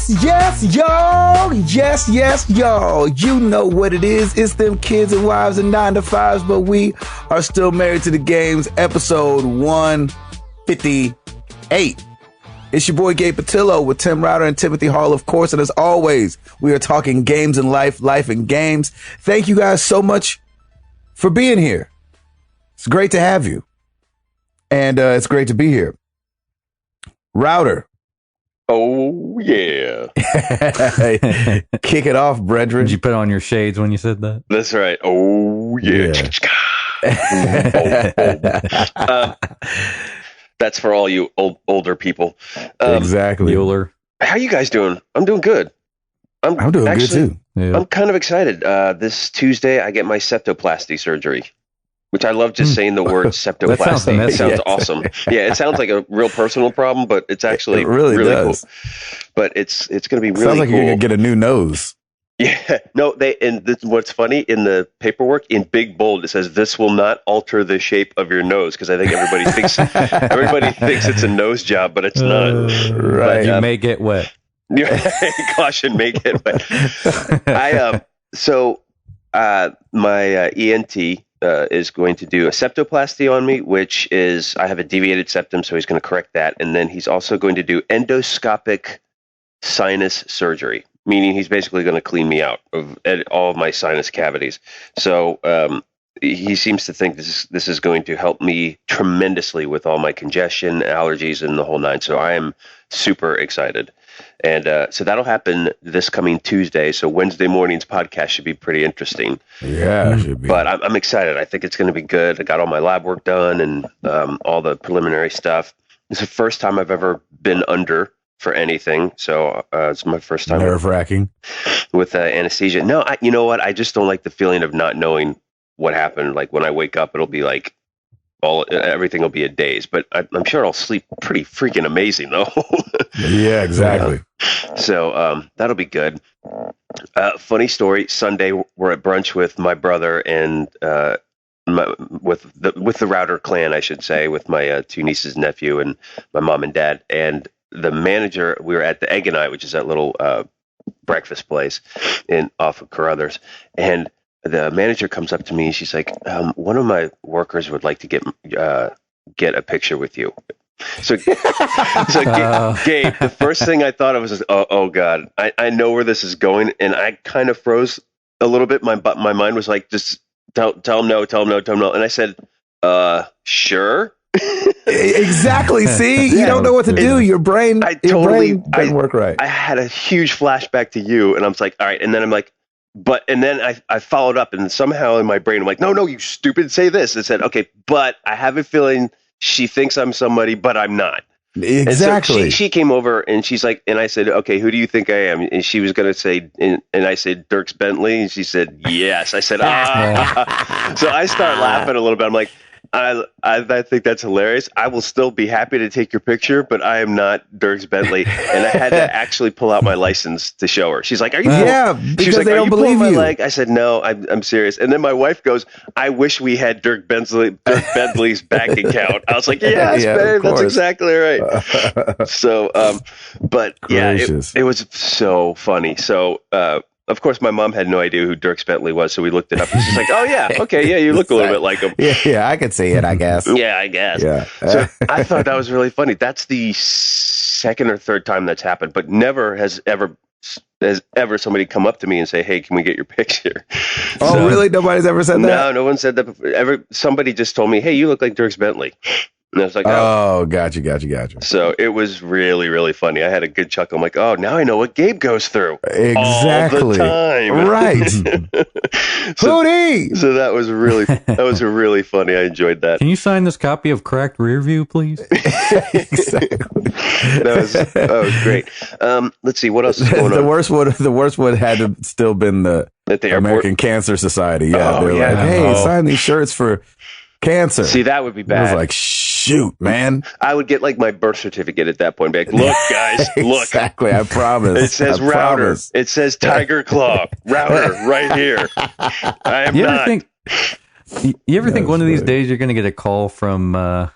y'all. You know what it is. It's them kids and wives and 9-to-5s, but we are still married to the games. Episode 158. It's your boy Gabe Patillo with Tim Router and Timothy Hall, of course. And as always, we are talking games and life and games. Thank you guys so much for being here. It's great to have you. And it's great to be here. Router. Oh, yeah. Kick it off, brethren. Did you put on your shades when you said that? That's right. Oh, yeah. That's for all you older people. Exactly. Bueller. How you guys doing? I'm doing good. I'm doing good, too. Yeah. I'm kind of excited. This Tuesday, I get my septoplasty surgery. Which I love just saying the word septoplasty. It sounds awesome. Yeah, it sounds like a real personal problem, but it's actually really does. Cool. But it's going to be really sounds like cool. You're going to get a new nose. Yeah. No, what's funny, in the paperwork, in big bold, it says, this will not alter the shape of your nose, because I think everybody thinks it's a nose job, but it's not. Right. But, you may get wet. Caution, may get wet. My ENT is going to do a septoplasty on me, which is, I have a deviated septum, so he's going to correct that. And then he's also going to do endoscopic sinus surgery, meaning he's basically going to clean me out of all of my sinus cavities. So he seems to think this is going to help me tremendously with all my congestion, allergies, and the whole nine. So I am super excited. And so that'll happen this coming Tuesday. So Wednesday morning's podcast should be pretty interesting. Yeah, it should be. But I'm excited. I think it's going to be good. I got all my lab work done and all the preliminary stuff. It's the first time I've ever been under for anything. So it's my first time. Nerve-wracking. With anesthesia. No, you know what? I just don't like the feeling of not knowing what happened. Like when I wake up, it'll be like everything will be a daze, but I'm sure I'll sleep pretty freaking amazing though. Yeah, exactly. So that'll be good. Funny story. Sunday we're at brunch with my brother and with the Router clan, I should say, with my two nieces and nephew and my mom and dad. And the manager, we were at the Egg and I, which is that little breakfast place off of Carruthers, and the manager comes up to me and she's like, one of my workers would like to get a picture with you. So Gabe, the first thing I thought of was, oh God, I know where this is going. And I kind of froze a little bit. My mind was like, just tell him no. And I said, sure. Exactly. See, you don't know what to do. Your brain doesn't work right. I had a huge flashback to you and I was like, all right. And then I'm like, and then I followed up, and somehow in my brain, I'm like, no, you stupid, say this. I said, okay, but I have a feeling she thinks I'm somebody, but I'm not. Exactly. And so she came over, and she's like, and I said, okay, who do you think I am? And she was going to say, and I said, Dierks Bentley. And she said, yes. I said, So I start laughing a little bit. I'm like, I think that's hilarious. I will still be happy to take your picture, but I am not Dierks Bentley. And I had to actually pull out my license to show her. She's like, "Are you?" Because they don't believe you. Leg? I said, "No, I'm serious." And then my wife goes, "I wish we had Dierks Bentley's bank account." I was like, "Yes, babe, that's exactly right." So, but gracious. It was so funny. So, of course, my mom had no idea who Dierks Bentley was, so we looked it up. And she's like, "Oh yeah, okay, yeah, you look a little bit like him." Yeah, I could see it, I guess. Yeah, I guess. Yeah. So I thought that was really funny. That's the second or third time that's happened, but never has ever somebody come up to me and say, "Hey, can we get your picture?" Oh, really? Nobody's ever said that? No one said that before. Somebody just told me, "Hey, you look like Dierks Bentley." And I was like, oh, gotcha. So it was really, really funny. I had a good chuckle. I'm like, oh, now I know what Gabe goes through. Exactly. All the time. Right. Hootie! So that was really funny. I enjoyed that. Can you sign this copy of Cracked Rear View, please? Exactly. That was great. Let's see, what else is going on? The worst would had to still been the American Cancer Society. Yeah, they're like, hey, sign these shirts for cancer. See, that would be bad. I was like, shoot, man. I would get like my birth certificate at that point. Be like, look, guys, look. Exactly, I promise. It says Router. It says Tiger Claw. Router right here. I am not. You ever think one of these days you're going to get a call from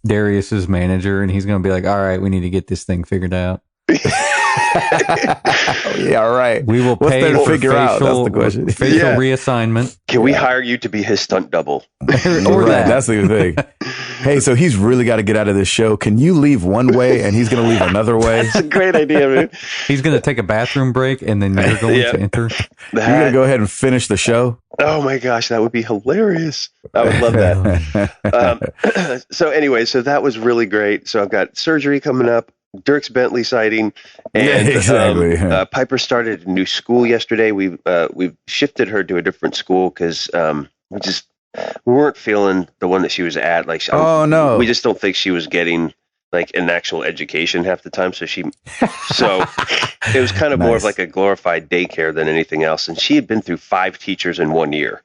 Darius's manager and he's going to be like, all right, we need to get this thing figured out? Yeah, right. We will What's pay there to for figure out? That's the question. facial reassignment. Can we hire you to be his stunt double? Or Right, that. that's the thing. Hey, so he's really got to get out of this show. Can you leave one way and he's going to leave another way? That's a great idea, man. He's going to take a bathroom break and then you're going to enter. You're going to go ahead and finish the show? Oh my gosh, that would be hilarious. I would love that. So anyway, so that was really great. So I've got surgery coming up, Dierks Bentley sighting, and exactly. Piper started a new school yesterday. We've shifted her to a different school because we weren't feeling the one that she was at. Like, no, we just don't think she was getting like an actual education half the time. So it was kind of more of like a glorified daycare than anything else. And she had been through 5 teachers in 1 year.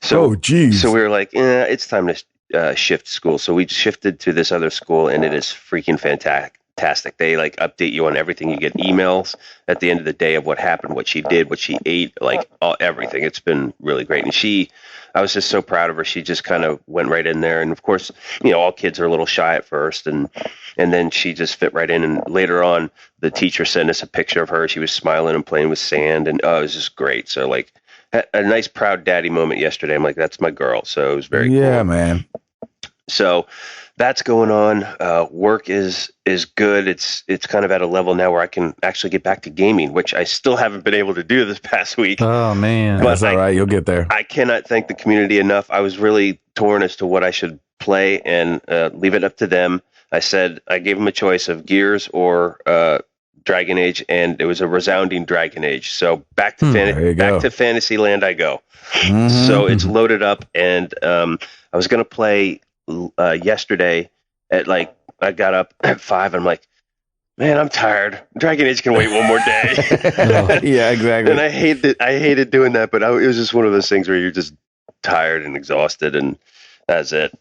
So, so we were like, it's time to shift school. So we shifted to this other school, and it is freaking fantastic. They like update you on everything. You get emails at the end of the day of what happened, what she did, what she ate, like everything. It's been really great. And I was just so proud of her. She just kind of went right in there. And of course, all kids are a little shy at first. And then she just fit right in. And later on, the teacher sent us a picture of her. She was smiling and playing with sand. And it was just great. So like a nice proud daddy moment yesterday. I'm like, that's my girl. So it was very cool. Yeah, man. So that's going on. Work is good. It's kind of at a level now where I can actually get back to gaming, which I still haven't been able to do this past week. Oh man, that's all right. You'll get there. I cannot thank the community enough. I was really torn as to what I should play and leave it up to them. I gave them a choice of Gears or Dragon Age, and it was a resounding Dragon Age. So back to Fantasyland I go. Mm-hmm. So it's loaded up, and I was going to play yesterday at I got up at 5. I'm like, man, I'm tired. Dragon Age can wait one more day. Yeah, exactly. And I hated doing that, but it was just one of those things where you're just tired and exhausted, and that's it.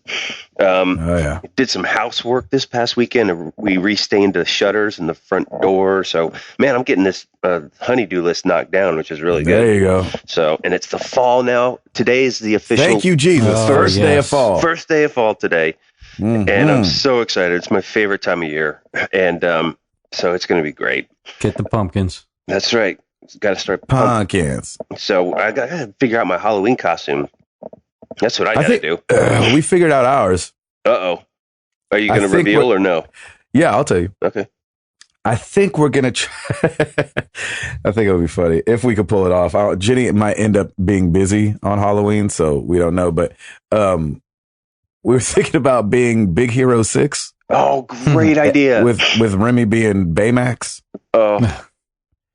Did some housework this past weekend, and we restained the shutters and the front door. So, man, I'm getting this honeydew list knocked down, which is really good. There you go. So, and it's the fall now. Today is the official. Thank you, Jesus. First day of fall. First day of fall today. Mm-hmm. And I'm so excited. It's my favorite time of year. And so it's going to be great. Get the pumpkins. That's right. Got to start pumpkins. So I got to figure out my Halloween costume. That's what I got to do. We figured out ours. Uh-oh. Are you going to reveal or no? Yeah, I'll tell you. Okay. I think we're going to try. I think it'll be funny if we could pull it off. Jenny might end up being busy on Halloween, so we don't know. But we were thinking about being Big Hero 6. Oh, great idea. With Remy being Baymax.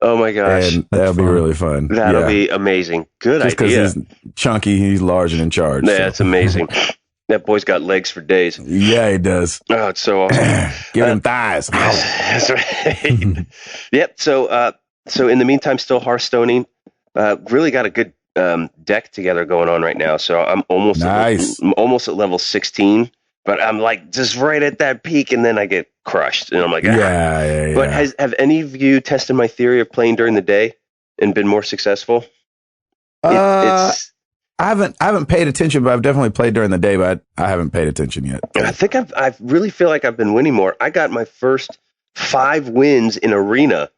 Oh my gosh. And that'll be really fun. That'll be amazing. Good idea. Just because he's chunky, he's large and in charge. Yeah, it's amazing. That boy's got legs for days. Yeah, he does. Oh, it's so awesome. Give him thighs. That's right. Yep. So in the meantime, still Hearthstoning. Really got a good deck together going on right now. So I'm almost at level 16. But I'm like just right at that peak, and then I get crushed, and I'm like, yeah. But have any of you tested my theory of playing during the day and been more successful? I haven't paid attention, but I've definitely played during the day, but I haven't paid attention yet. I think I really feel like I've been winning more. I got my first 5 wins in arena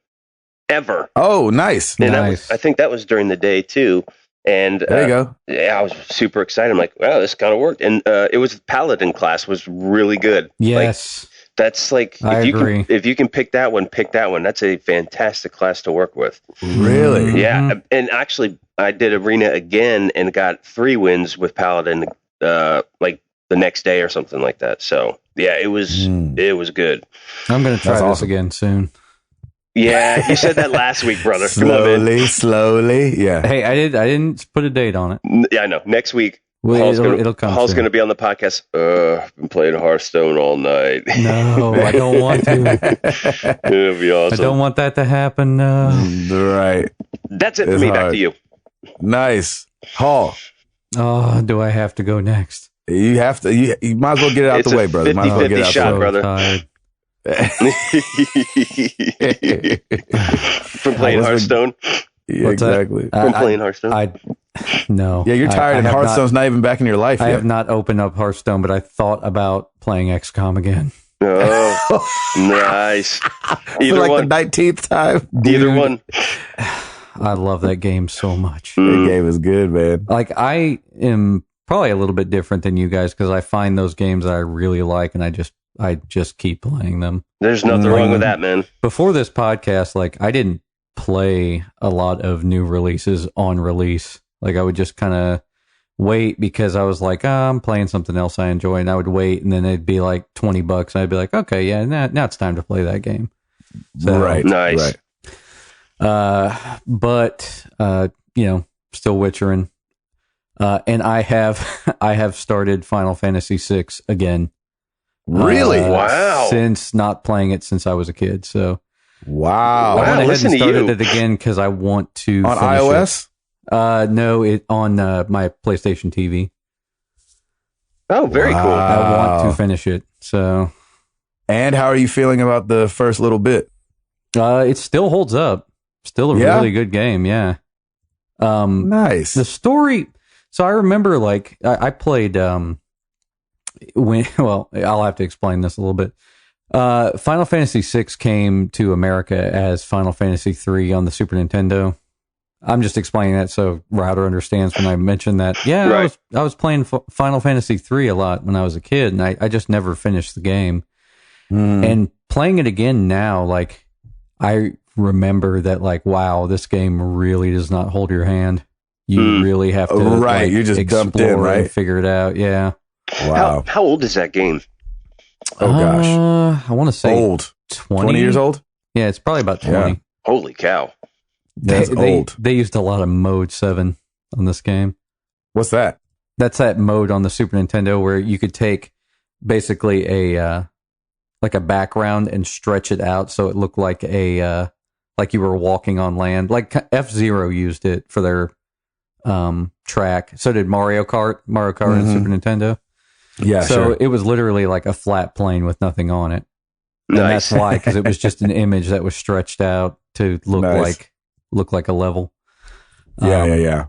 ever. Oh, nice! And I think that was during the day too. And there you go. Yeah, I was super excited. I'm like, wow, this kind of worked. And it was Paladin class was really good. Yes. That's like, if you can pick that one, That's a fantastic class to work with. Really? Yeah. Mm-hmm. And actually, I did arena again and got 3 wins with Paladin, like the next day or something like that. So yeah, it was good. I'm going to try this again soon. Yeah, you said that last week, brother. Slowly. Yeah. Hey, I didn't put a date on it. Yeah, I know. Next week, it'll come. Paul's going to be on the podcast. I've been playing Hearthstone all night. No, I don't want to. It'll be awesome. I don't want that to happen. Right. That's it for me. Back to you. Nice. Paul. Oh, do I have to go next? You have to. You might as well get it out the way, brother. Might as well get it out shot, the way, brother. Tired. From playing Hearthstone. Yeah, exactly. From playing Hearthstone. No. Yeah, you're tired, and Hearthstone's not even back in your life yet. I have not opened up Hearthstone, but I thought about playing XCOM again. Oh, nice. Either like one. The 19th time. Dude, either one. I love that game so much. That game is good, man. Like, I am probably a little bit different than you guys because I find those games that I really like and I just keep playing them. There's nothing wrong with that, man. Before this podcast, like, I didn't play a lot of new releases on release. Like, I would just kind of wait because I was like, I'm playing something else I enjoy, and I would wait, and then it'd be like $20, and I'd be like, okay, yeah, now it's time to play that game. So, right, nice. Right. But still witchering, and I have started Final Fantasy VI again. Really? Wow! Since not playing it since I was a kid, so wow. I went ahead and started it again because I want to on finish iOS. No, it on my PlayStation TV. Oh, very cool. I want to finish it. So, and how are you feeling about the first little bit? It still holds up. Still a really good game. Yeah. Nice. The story. So I remember, like, I played I'll have to explain this a little bit. Final Fantasy VI came to America as Final Fantasy III on the Super Nintendo. I'm just explaining that so Router understands when I mention that. Yeah, right. I was playing Final Fantasy III a lot when I was a kid, and I just never finished the game. And playing it again now, like, I remember that, like, wow, this game really does not hold your hand. You really have to like, you just dumped in, right? And figure it out. Yeah. Wow. How old is that game? Oh gosh, I want to say old. 20 years old. Yeah, it's probably about 20. Yeah. Holy cow! That's old. They used a lot of Mode 7 on this game. What's that? That's that mode on the Super Nintendo where you could take basically a background and stretch it out so it looked like like you were walking on land. Like F-Zero used it for their track. So did Mario Kart and Super Nintendo. Yeah, so it was literally like a flat plane with nothing on it. And Nice. that's why, because it was just an image that was stretched out to look like a level. Yeah.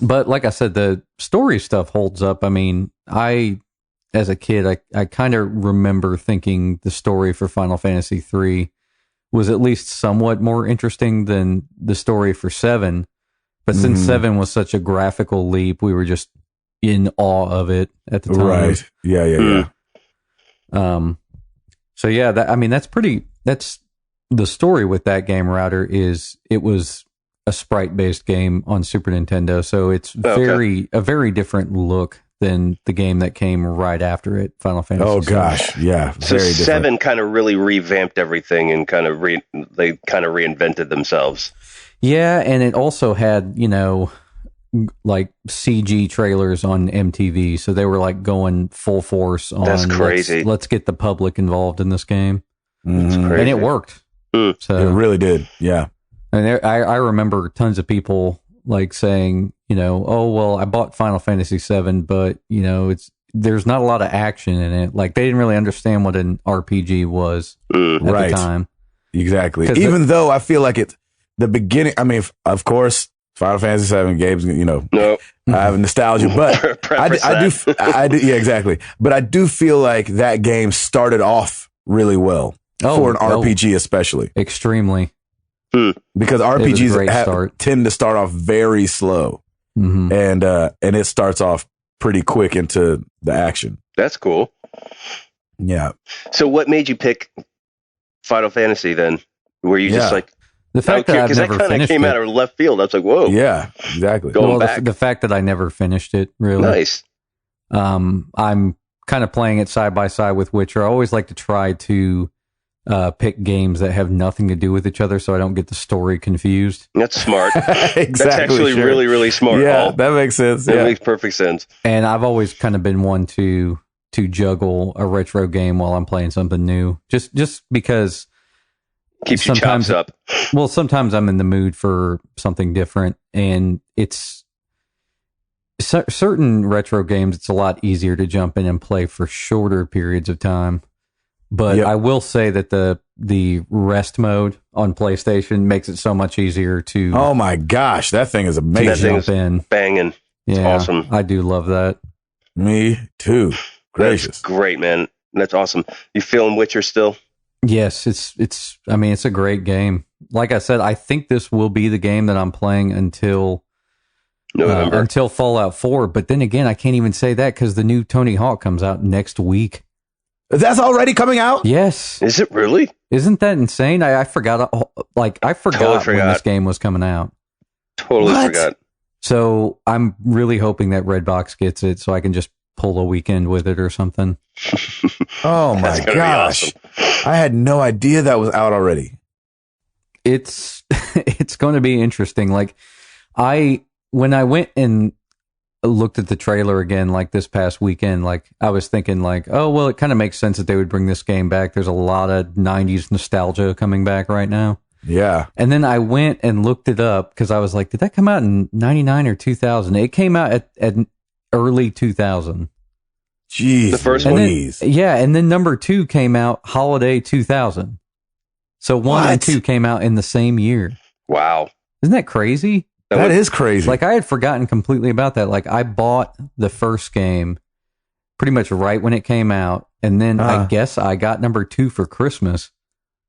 But like I said, the story stuff holds up. I mean, as a kid, I kind of remember thinking the story for Final Fantasy III was at least somewhat more interesting than the story for 7. But since 7 was such a graphical leap, we were just in awe of it at the time. Right. Yeah. So yeah, that's the story with that game, Router, is it was a sprite-based game on Super Nintendo, so it's a very different look than the game that came right after it, Final Fantasy. Oh gosh, yeah, so very different. 7 kind of really revamped everything and they kind of reinvented themselves. Yeah, and it also had, like CG trailers on MTV, so they were like going full force on. That's crazy. Let's get the public involved in this game, That's crazy. and it worked. So it really did. Yeah, and I remember tons of people like saying, oh well, I bought Final Fantasy VII, but there's not a lot of action in it. Like they didn't really understand what an RPG was at the time. Exactly. Even though I feel like the beginning. I mean, of course. Final Fantasy VII games, no. I have nostalgia, but I do, yeah, exactly. But I do feel like that game started off really well for an RPG, especially. Extremely. Because RPGs tend to start off very slow, and it starts off pretty quick into the action. That's cool. Yeah. So, what made you pick Final Fantasy then? Were you just like? The fact that I've never finished it. Because that kind of came out of left field. I was like, whoa. Yeah, exactly. The fact that I never finished it, really. Nice. I'm kind of playing it side by side with Witcher. I always like to try to pick games that have nothing to do with each other so I don't get the story confused. That's smart. Exactly. That's actually really, really smart. Yeah, Paul. that makes sense. That makes perfect sense. And I've always kind of been one to juggle a retro game while I'm playing something new. Just because... Keeps your chops up. Well, sometimes I'm in the mood for something different, and it's certain retro games. It's a lot easier to jump in and play for shorter periods of time. But I will say that the rest mode on PlayStation makes it so much easier to. Oh my gosh, that thing is amazing! That thing is banging. It's awesome. I do love that. Me too. Gracious. That's great, man. That's awesome. You feeling Witcher still? Yes, it's a great game. Like I said, I think this will be the game that I'm playing until Fallout 4. But then again, I can't even say that because the new Tony Hawk comes out next week. That's already coming out? Yes. Is it really? Isn't that insane? I forgot. I forgot when this game was coming out. Totally forgot. So I'm really hoping that Redbox gets it so I can just pull a weekend with it or something. Oh my gosh. Awesome. I had no idea that was out already. It's going to be interesting. Like when I went and looked at the trailer again, like this past weekend, like I was thinking like, oh, well, it kind of makes sense that they would bring this game back. There's a lot of 90s nostalgia coming back right now. Yeah. And then I went and looked it up because I was like, did that come out in 99 or 2000? It came out at early 2000. Jeez. The first one? Yeah. And then number 2 came out holiday 2000. So 1 and 2 came out in the same year. Wow. Isn't that crazy? That is crazy. Like I had forgotten completely about that. Like I bought the first game pretty much right when it came out. And then I guess I got number 2 for Christmas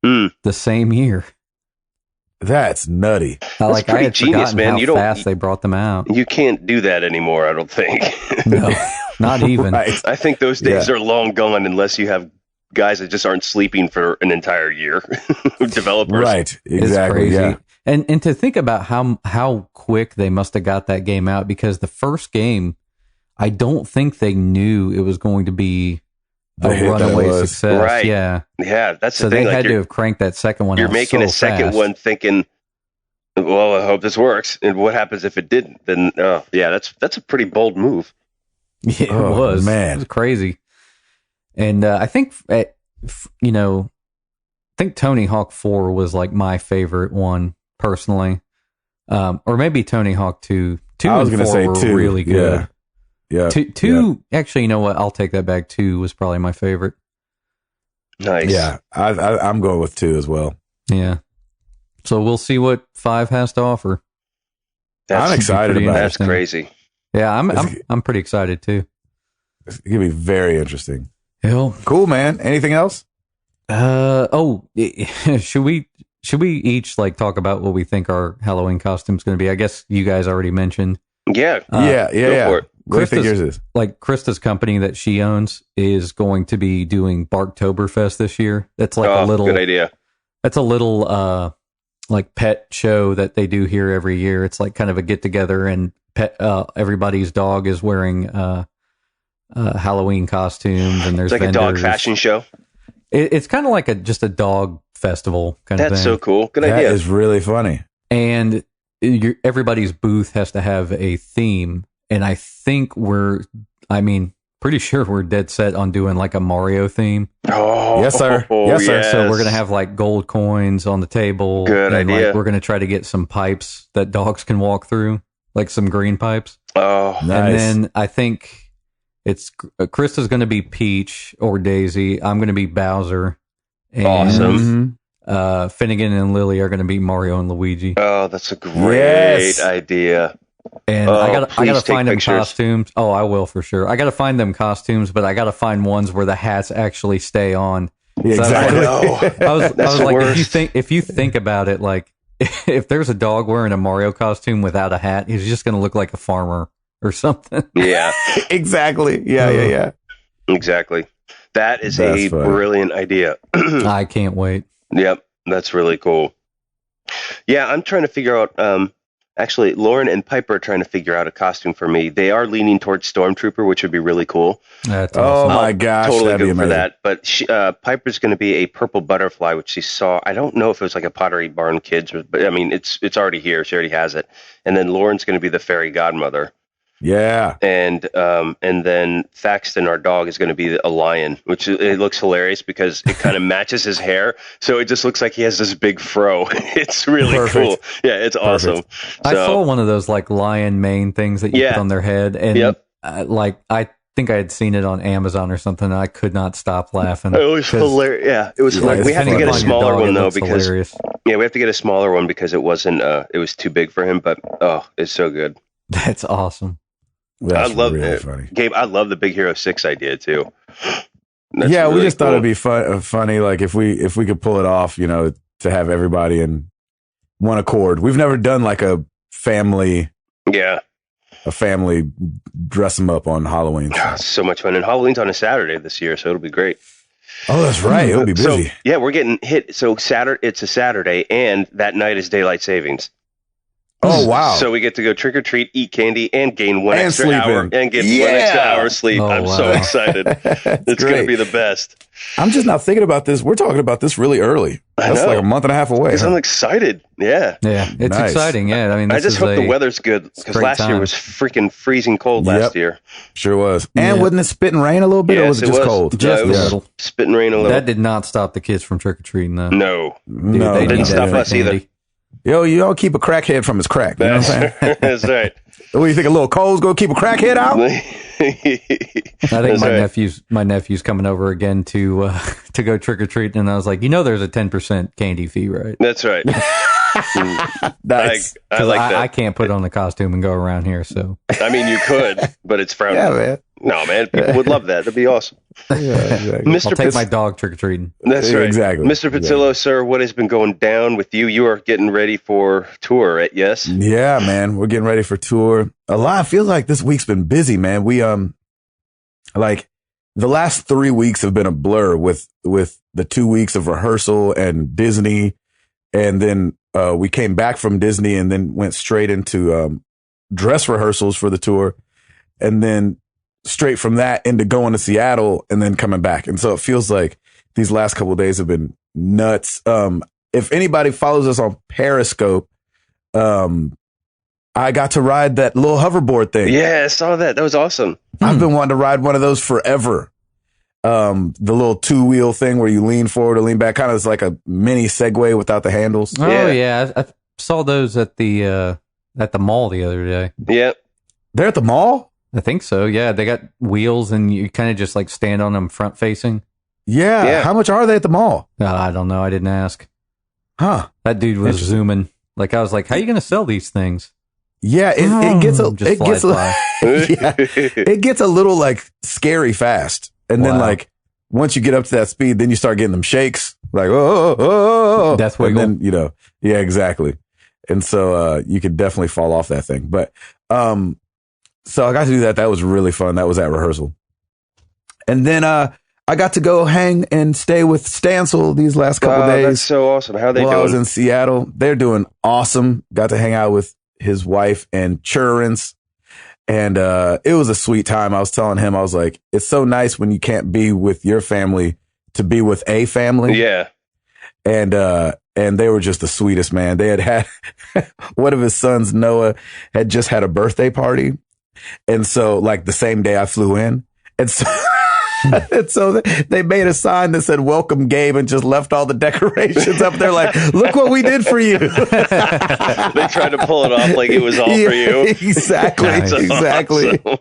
the same year. That's nutty. That's pretty genius, man. How fast they brought them out. You can't do that anymore, I don't think. No, not even. Right. I think those days are long gone unless you have guys that just aren't sleeping for an entire year. Developers. Right. Exactly. It's crazy. Yeah. And to think about how quick they must have got that game out, because the first game, I don't think they knew it was going to be a runaway success. Right. Yeah. Yeah. That's so the thing. They had to have cranked that second one. You're out making so a second fast. one thinking, well, I hope this works. And what happens if it didn't? Then, that's a pretty bold move. Yeah, it was, man. It was crazy. And I think, Tony Hawk 4 was like my favorite one personally, or maybe Tony Hawk 2. 2 I was and 4 going to say 2. Were really good. Yeah. Two. Actually, you know what? I'll take that back. 2 was probably my favorite. Nice. Yeah, I'm going with 2 as well. Yeah. So we'll see what 5 has to offer. I'm excited about it. That's crazy. Yeah, I'm pretty excited too. It's gonna be very interesting. Hell, cool, man. Anything else? Should we each like talk about what we think our Halloween costume's going to be? I guess you guys already mentioned. Yeah. Yeah. What do you think yours is? Like Krista's company that she owns is going to be doing Barktoberfest this year. That's like a little good idea. That's a little like pet show that they do here every year. It's like kind of a get together, and everybody's dog is wearing Halloween costumes, and there's like vendors. A dog fashion show. It's kind of like just a dog festival kind of thing. That's so cool. Good idea. That is really funny. And everybody's booth has to have a theme, and I think pretty sure we're dead set on doing like a Mario theme. Oh, yes, sir. Yes, sir. So we're going to have like gold coins on the table. Good idea. Like, we're going to try to get some pipes that dogs can walk through, like some green pipes. Oh, nice. And then I think it's Krista's going to be Peach or Daisy. I'm going to be Bowser. And, awesome. Finnegan and Lily are going to be Mario and Luigi. Oh, that's a great idea. And I gotta find them costumes. Oh, I will for sure. I gotta find them costumes, but I gotta find ones where the hats actually stay on. Yeah, exactly. I was like, if you think about it, like if there's a dog wearing a Mario costume without a hat, he's just gonna look like a farmer or something. Yeah, exactly. Yeah. Exactly. That's a brilliant idea. I can't wait. Yep, that's really cool. Yeah, I'm trying to figure out. Actually, Lauren and Piper are trying to figure out a costume for me. They are leaning towards Stormtrooper, which would be really cool. That's awesome. Oh my gosh, totally that'd good be for amazing. that. But Piper's going to be a purple butterfly, which she saw. I don't know if it was like a Pottery Barn Kids, but I mean, it's already here. She already has it. And then Lauren's going to be the fairy godmother. Yeah. And then Thaxton, our dog, is going to be a lion, which it looks hilarious because it kind of matches his hair. So it just looks like he has this big fro. It's really cool. Yeah, it's awesome. I saw one of those like lion mane things that you put on their head. And I think I had seen it on Amazon or something, and I could not stop laughing. It was hilarious. Yeah, it was hilarious. We have to get a smaller one though, because we have to get a smaller one because it wasn't. It was too big for him. But it's so good. That's awesome. That's really funny. Gabe, I love the Big Hero 6 idea too. That's yeah, we really just thought cool. it'd be funny, like if we could pull it off, to have everybody in one accord. We've never done like a family dress them up on Halloween. So much fun. And Halloween's on a Saturday this year, so it'll be great. Oh, that's right. It'll be busy. So, yeah, we're getting hit. So it's a Saturday, and that night is daylight savings. Oh, wow. So we get to go trick or treat, eat candy, and gain one And extra sleep hour in. and get 1 extra hour of sleep. Oh, I'm wow. so excited. It's going to be the best. I'm just not thinking about this. We're talking about this really early. That's know. like a month and a half away. Because I'm excited. Yeah. Yeah, it's Nice. exciting. Yeah, I mean, I this just is hope the a weather's good because great last year time. was freaking freezing cold last year. Sure was. And Yeah. wasn't it spit and rain a little bit, or Yes, was it just cold? Just it a was little. spitting rain a little. That did not stop the kids from trick or treating though. No. Dude, No, they didn't need stop that us either. candy. Yo, you don't keep a crackhead from his crack. You know what I'm saying? That's right. What do you think? A little cold's gonna keep a crackhead out? I think That's right. my nephew's coming over again to go trick or treating, and I was like, there's a 10% candy fee, right? That's right. Nice. I like that. I can't put on the costume and go around here, so I mean, you could, but it's frowned. Yeah, on. man. No, man, people would love that. That'd be awesome. Yeah, exactly. Mr. I'll take Pis- my dog trick or treating. That's right. Exactly. Mr. Patillo, sir, what has been going down with you? You are getting ready for tour, right? Yes? Yeah, man. We're getting ready for tour. A lot. I feel like this week's been busy, man. We like the last 3 weeks have been a blur with the 2 weeks of rehearsal and Disney, and then we came back from Disney and then went straight into dress rehearsals for the tour, and then straight from that into going to Seattle and then coming back. And so it feels like these last couple of days have been nuts. If anybody follows us on Periscope, I got to ride that little hoverboard thing. Yeah, I saw that. That was awesome. I've been wanting to ride one of those forever. The little 2-wheel thing where you lean forward or lean back, kind of like a mini Segway without the handles. Oh Yeah. yeah, I saw those at the mall the other day. Yep. They're at the mall? I think so. Yeah, they got wheels, and you kind of just like stand on them front facing. Yeah. Yeah. How much are they at the mall? I don't know. I didn't ask. Huh. That dude was Interesting. zooming. Like I was like, "How are you going to sell these things?" Yeah, it gets a Just it gets flies a, by. yeah, it gets a little like scary fast, and then Wow. like once you get up to that speed, then you start getting them shakes, like oh, Death and wiggle. then yeah, exactly. And so you could definitely fall off that thing, but so I got to do that. That was really fun. That was at rehearsal, and then I got to go hang and stay with Stancil these last couple days. That's so awesome. How are they While I was doing? in Seattle, they're doing awesome. Got to hang out with his wife and Churins, and it was a sweet time. I was telling him, I was like, it's so nice when you can't be with your family to be with a family. Yeah. And they were just the sweetest, man. They had one of his sons, Noah, had just had a birthday party, and so like the same day I flew in, and so. And so they made a sign that said "Welcome, Gabe," and just left all the decorations up there. Like, look what we did for you. They tried to pull it off like it was all for you. Exactly. Nice. Exactly. Awesome.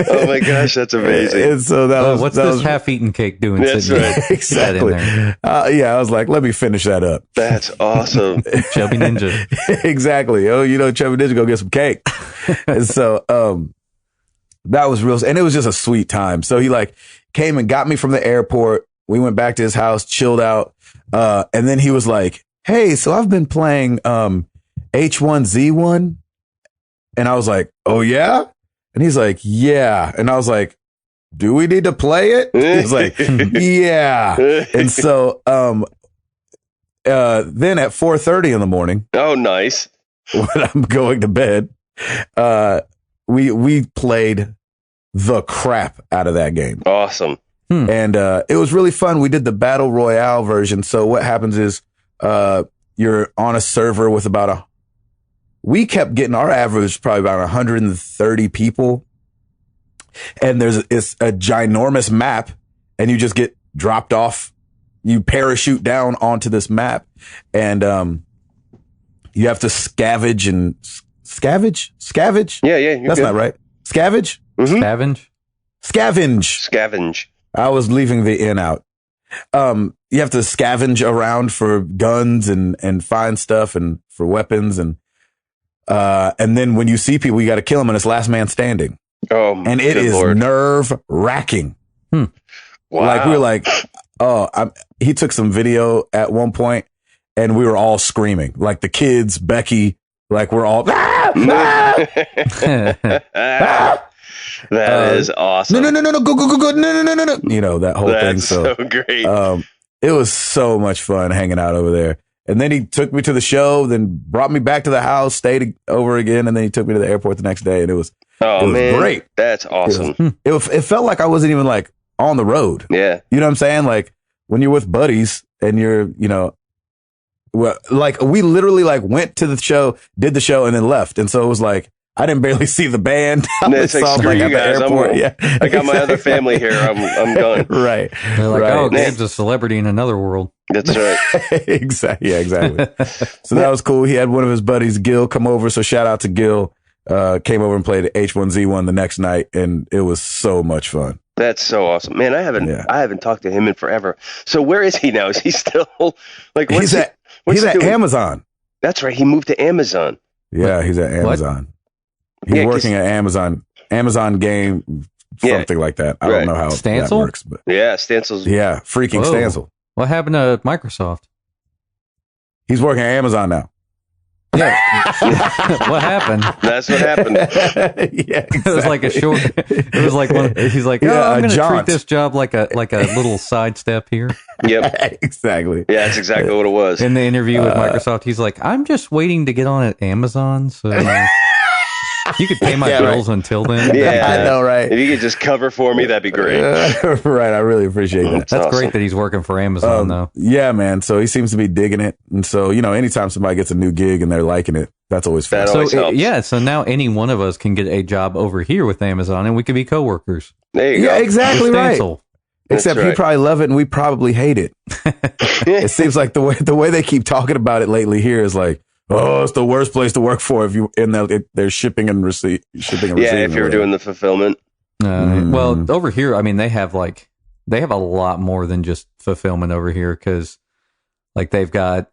Oh my gosh, that's amazing. And so that was What's that this was, half-eaten cake doing? That's sitting right. there? Get that in exactly. there. Yeah, I was like, let me finish that up. That's awesome. Chubby Ninja. Exactly. Oh, Trevor did go get some cake. And so, that was real. And it was just a sweet time. So he like came and got me from the airport. We went back to his house, chilled out. And then he was like, hey, so I've been playing, H1Z1. And I was like, oh yeah. And he's like, yeah. And I was like, do we need to play it? He was like, yeah. And so, then at 4:30 in the morning, Oh, nice. when I'm going to bed, we played the crap out of that game. Awesome. And it was really fun. We did the Battle Royale version. So what happens is you're on a server with we kept getting our average probably about 130 people. And it's a ginormous map, and you just get dropped off. You parachute down onto this map, and you have to scavenge. Yeah, you're That's good. not right. Scavenge. Scavenge. Scavenge. I was leaving the N out. You have to scavenge around for guns and find stuff and for weapons, and then when you see people, you got to kill them, and it's last man standing. Oh, And it good is Lord. nerve wracking. Wow. Like we were like, he took some video at one point and we were all screaming. Like the kids, Becky, like we're all, That is awesome. No, go, no. You know, that whole thing. So great. It was so much fun hanging out over there. And then he took me to the show, then brought me back to the house, stayed over again, and then he took me to the airport the next day, and it was great. That's awesome. It felt like I wasn't even like on the road. Yeah. You know what I'm saying? Like when you're with buddies and you're, you know, well, like we literally like went to the show, did the show, and then left. And so it was like, I didn't barely see the band. It's like, screw you guys. I got my other family here. I'm gone. Right. They're like, right. oh, Gabe's a celebrity in another world. That's right. Exactly. Yeah, exactly. So that was cool. He had one of his buddies, Gil, come over. So shout out to Gil. Came over and played H1Z1 the next night, and it was so much fun. That's so awesome, man. I haven't talked to him in forever. So where is he now? Is he still like? He's at Amazon. That's right. He moved to Amazon. Yeah, he's at Amazon. He's working at Amazon game, something like that. I don't know how that works, but Stansel's. Yeah, freaking Stansel. What happened to Microsoft? He's working at Amazon now. Yeah. What happened? That's what happened. Yeah, exactly. It was like a short. It was like one. He's like, I'm going to treat this job like a little sidestep here. Yep, exactly. Yeah, that's exactly what it was. In the interview with Microsoft, he's like, I'm just waiting to get on at Amazon, so you could pay my bills until then. Yeah, I know, right? If you could just cover for me, that'd be great. Right, I really appreciate that. That's awesome. Great that he's working for Amazon, though. Yeah, man. So he seems to be digging it, and so anytime somebody gets a new gig and they're liking it, that's always fun. That always helps. So now any one of us can get a job over here with Amazon, and we could be coworkers. There you go. Yeah, exactly right. Except right. you probably love it, and we probably hate it. It seems like the way they keep talking about it lately here is like, oh, it's the worst place to work for if you they're shipping and receiving. Yeah, if you're doing the fulfillment. Well, over here, I mean, they have a lot more than just fulfillment over here because, like, they've got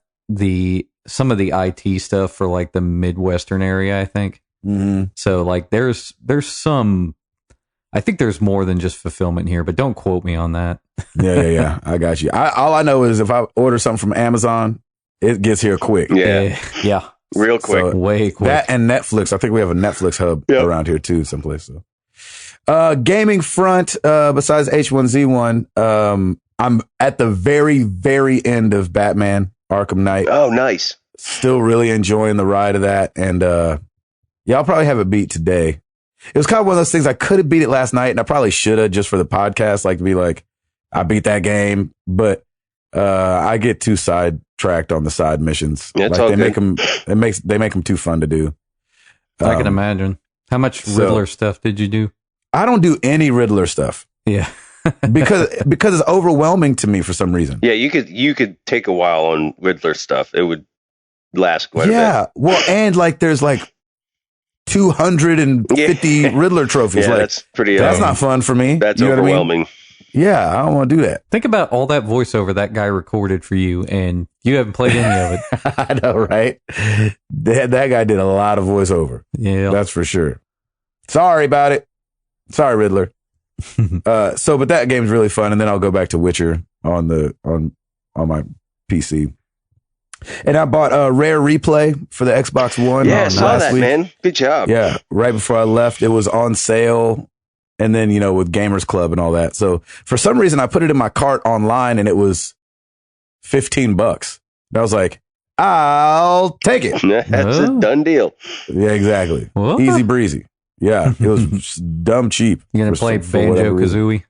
some of the IT stuff for like the Midwestern area, I think. Mm-hmm. So like, there's some. I think there's more than just fulfillment here, but don't quote me on that. Yeah. I got you. All I know is if I order something from Amazon, it gets here quick. Yeah. Real quick. So way quick. That and Netflix. I think we have a Netflix hub around here too, someplace. So, gaming front, besides H1Z1, I'm at the very, very end of Batman Arkham Knight. Oh, nice. Still really enjoying the ride of that. And, I'll probably have it beat today. It was kind of one of those things I could have beat it last night, and I probably should have just for the podcast, like to be like, I beat that game, but I get too sidetracked on the side missions. Yeah, like they make them too fun to do. I can imagine. How much Riddler stuff did you do? I don't do any Riddler stuff. Yeah, because it's overwhelming to me for some reason. Yeah, you could take a while on Riddler stuff. It would last quite a bit. Yeah, well, and like there's like 250 Riddler trophies. Yeah, like, that's pretty. That's not fun for me. That's What overwhelming. I mean? Yeah, I don't want to do that. Think about all that voiceover that guy recorded for you, and you haven't played any of it. I know, right? That guy did a lot of voiceover. Yeah, that's for sure. Sorry about it. Sorry, Riddler. But that game's really fun, and then I'll go back to Witcher on my PC. And I bought a Rare Replay for the Xbox One. Yeah, I saw that, week. man. Good job. Yeah, right before I left, it was on sale. And then, with Gamers Club and all that. So for some reason, I put it in my cart online and it was $15. And I was like, I'll take it. That's a done deal. Yeah, exactly. What? Easy breezy. Yeah, it was dumb cheap. You're going to play Banjo-Kazooie?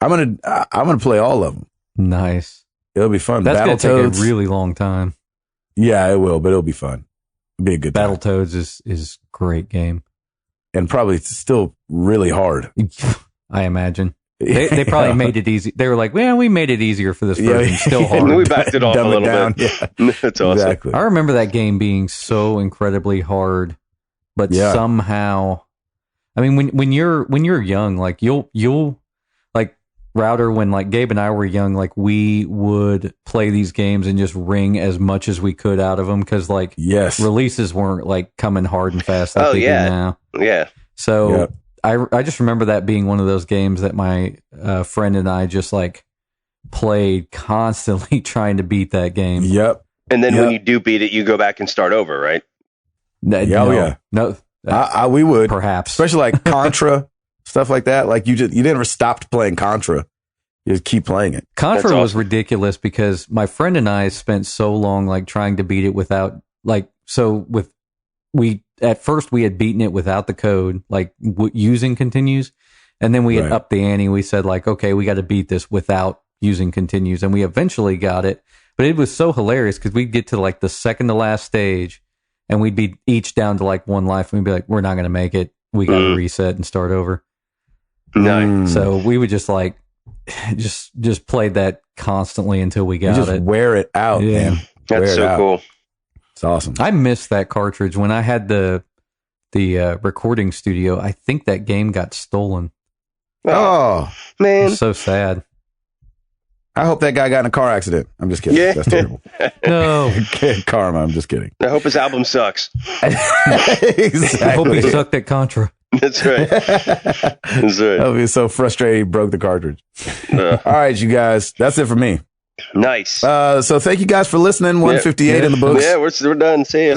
I'm going to play all of them. Nice. It'll be fun. That's going to take a really long time. Yeah, it will, but it'll be fun. It'll be a good time. Battletoads is a great game. And probably still really hard. I imagine. They probably made it easy. They were like, well, we made it easier for this version. Yeah. Still hard. We backed it off a little bit. Yeah. That's awesome. Exactly. I remember that game being so incredibly hard, but somehow, I mean, when you're young, like you'll like Router, when like Gabe and I were young, like we would play these games and just wring as much as we could out of them because like releases weren't like coming hard and fast like they do now. Yeah. So I just remember that being one of those games that my friend and I just like played constantly trying to beat that game. Yep. And then when you do beat it, you go back and start over, right? No, we would perhaps, especially like Contra stuff like that. Like you never stopped playing Contra. You just keep playing it. Contra was ridiculous because my friend and I spent so long like trying to beat it without at first we had beaten it without the code, like using continues, and then we had upped the ante. We said like, okay, we got to beat this without using continues, and we eventually got it. But it was so hilarious because we'd get to like the second to last stage, and we'd be each down to like one life, and we'd be like, we're not going to make it. We got to reset and start over. Nice. So we would just like just played that constantly until we got it. Wear it out, man. That's so cool. It's awesome. I missed that cartridge when I had the recording studio. I think that game got stolen. Oh man, it's so sad. I hope that guy got in a car accident. I'm just kidding. Yeah. That's terrible. No. Karma. I'm just kidding. I hope his album sucks. Exactly. I hope he sucked at Contra. That's right. That's right. I hope he was so frustrated he broke the cartridge. All right, you guys. That's it for me. Nice. So thank you guys for listening. 158 in the books. Yeah, we're done. See ya.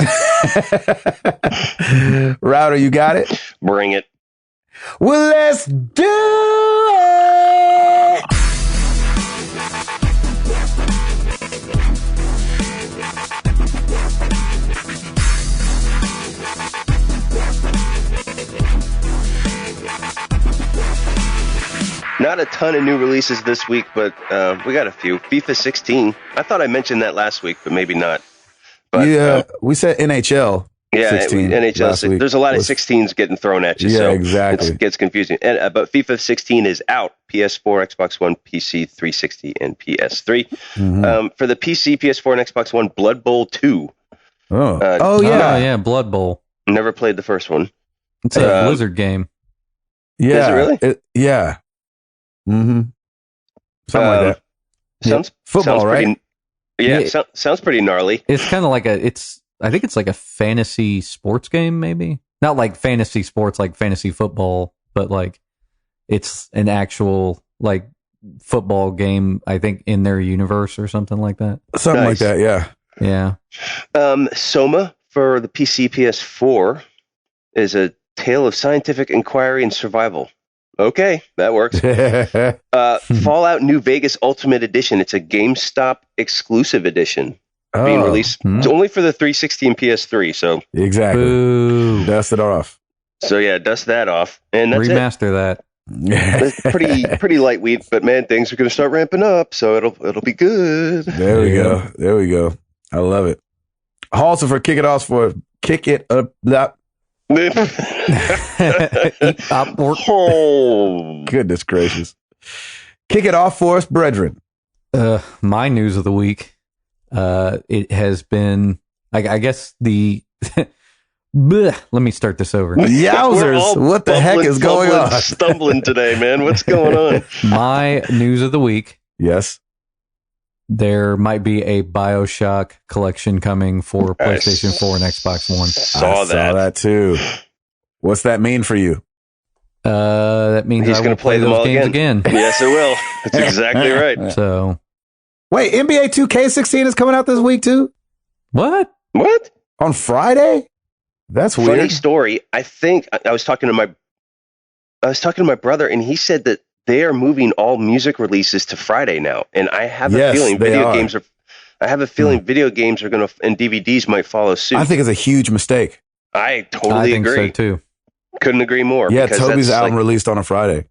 Router, you got it? Bring it. Well, let's do it. Not a ton of new releases this week, but we got a few. FIFA 16. I thought I mentioned that last week, but maybe not. But, we said NHL. Yeah, 16 NHL. There's a lot of 16s getting thrown at you. Yeah, so exactly. It gets confusing. And, but FIFA 16 is out. PS4, Xbox One, PC 360, and PS3. Mm-hmm. For the PC, PS4, and Xbox One, Blood Bowl 2. Yeah, Blood Bowl. Never played the first one. It's a Blizzard game. Yeah. Is it really? Yeah. Mm-hmm. Something like that. Sounds football, right? Sounds pretty gnarly. It's kind of like I think it's like a fantasy sports game, maybe not like fantasy sports, like fantasy football, but like it's an actual like football game. I think in their universe or something like that. Something like that. Yeah. Yeah. Soma for the PC, PS4 is a tale of scientific inquiry and survival. Okay, that works. Fallout New Vegas Ultimate Edition. It's a GameStop exclusive edition. Being released only for the 360 and PS3. So exactly. Boo. Dust it off. So yeah, dust that off, and that's remaster that. It's pretty lightweight, but man, things are going to start ramping up, so it'll be good. There we go. I love it. Also for Kick It Up. Oh, goodness gracious. Kick it off for us, brethren. My news of the week. It has been, I guess let me start this over. Yowzers. What the heck is going on? Stumbling today, man. What's going on? My news of the week. Yes. There might be a BioShock collection coming for PlayStation 4 and Xbox One. I saw that too. What's that mean for you? That means he's going to play those games again. Yes, it will. That's exactly right. So, wait, NBA 2K16 is coming out this week too? What? On Friday? That's weird. Funny story. I think I was talking to my brother, and he said that they are moving all music releases to Friday now, and I have a feeling video games are going to, and DVDs might follow suit. I think it's a huge mistake. I totally agree. So too. Couldn't agree more. Yeah, Toby's album released on a Friday.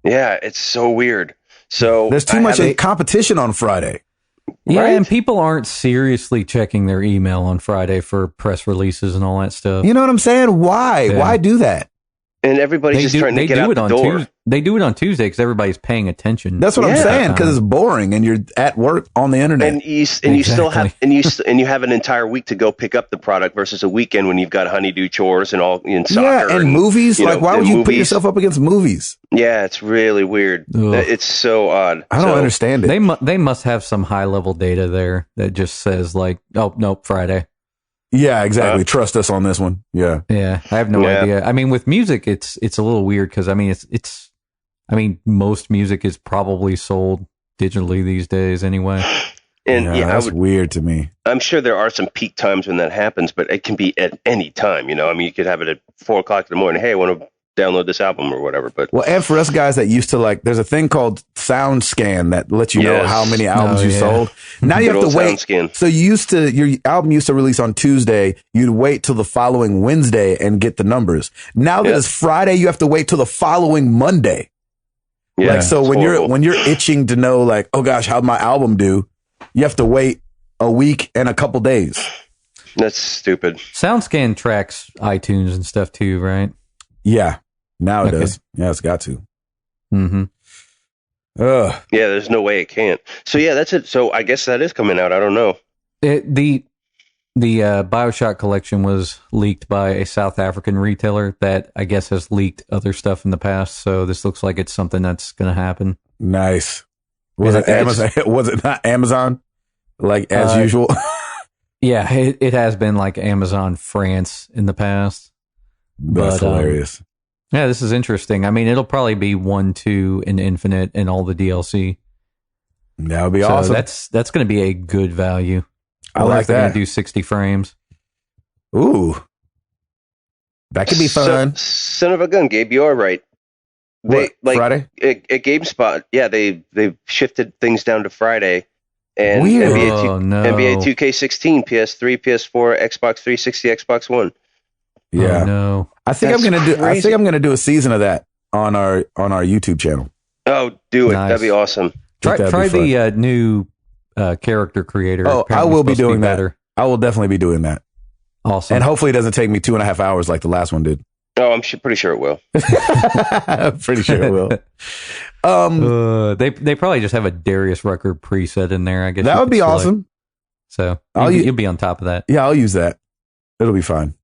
Yeah, it's so weird. So there's too much competition on Friday. Yeah, right? And people aren't seriously checking their email on Friday for press releases and all that stuff. You know what I'm saying? Why? Yeah. Why do that? And everybody's just trying to get out the door. They do it on Tuesday because everybody's paying attention. That's what I'm saying, because it's boring and you're at work on the internet. And you still have you have an entire week to go pick up the product versus a weekend when you've got honeydew chores and all in soccer. Yeah, and movies. Like, why would you put yourself up against movies? Yeah, it's really weird. Ugh. It's so odd. I don't understand it. They must have some high level data there that just says like, oh nope, Friday. Yeah, exactly. Trust us on this one. Yeah. Yeah, I have no idea. I mean, with music, it's a little weird because I mean, most music is probably sold digitally these days anyway. And that's weird to me. I'm sure there are some peak times when that happens, but it can be at any time. I mean, you could have it at 4 o'clock in the morning. Hey, I want to download this album or whatever. But and for us guys that used to there's a thing called Sound Scan that lets you know how many albums you sold. Now you have to wait. So your album used to release on Tuesday. You'd wait till the following Wednesday and get the numbers. Now that it's Friday, you have to wait till the following Monday. Yeah, so when you're itching to know oh gosh, how'd my album do? You have to wait a week and a couple days. That's stupid. SoundScan tracks iTunes and stuff too, right? Yeah. Now it does. Yeah, it's got to. Mm-hmm. Yeah, there's no way it can't. So yeah, that's it. So I guess that is coming out. I don't know. The BioShock collection was leaked by a South African retailer that I guess has leaked other stuff in the past. So this looks like it's something that's going to happen. Nice. Was it Amazon? Was it not Amazon? As usual? Yeah, it has been Amazon France in the past. That's hilarious. Yeah, this is interesting. I mean, it'll probably be 1, 2, and Infinite and all the DLC. That would be awesome. That's going to be a good value. I like that. Going to do 60 frames. Ooh, that could be fun. Son of a gun, Gabe, you are right. Friday at GameSpot, they shifted things down to Friday. And weird. NBA 2K16, PS3, PS4, Xbox 360, Xbox One. Yeah, no. I think I'm gonna do a season of that on our YouTube channel. Oh, do it! Nice. That'd be awesome. Try the new character creator. Oh, I will be doing that. I will definitely be doing that. Awesome, and hopefully it doesn't take me 2.5 hours like the last one did. Oh, I'm pretty sure it will. Pretty sure it will. They probably just have a Darius Rucker preset in there. I guess that would be awesome. So you'll be on top of that. Yeah, I'll use that. It'll be fine.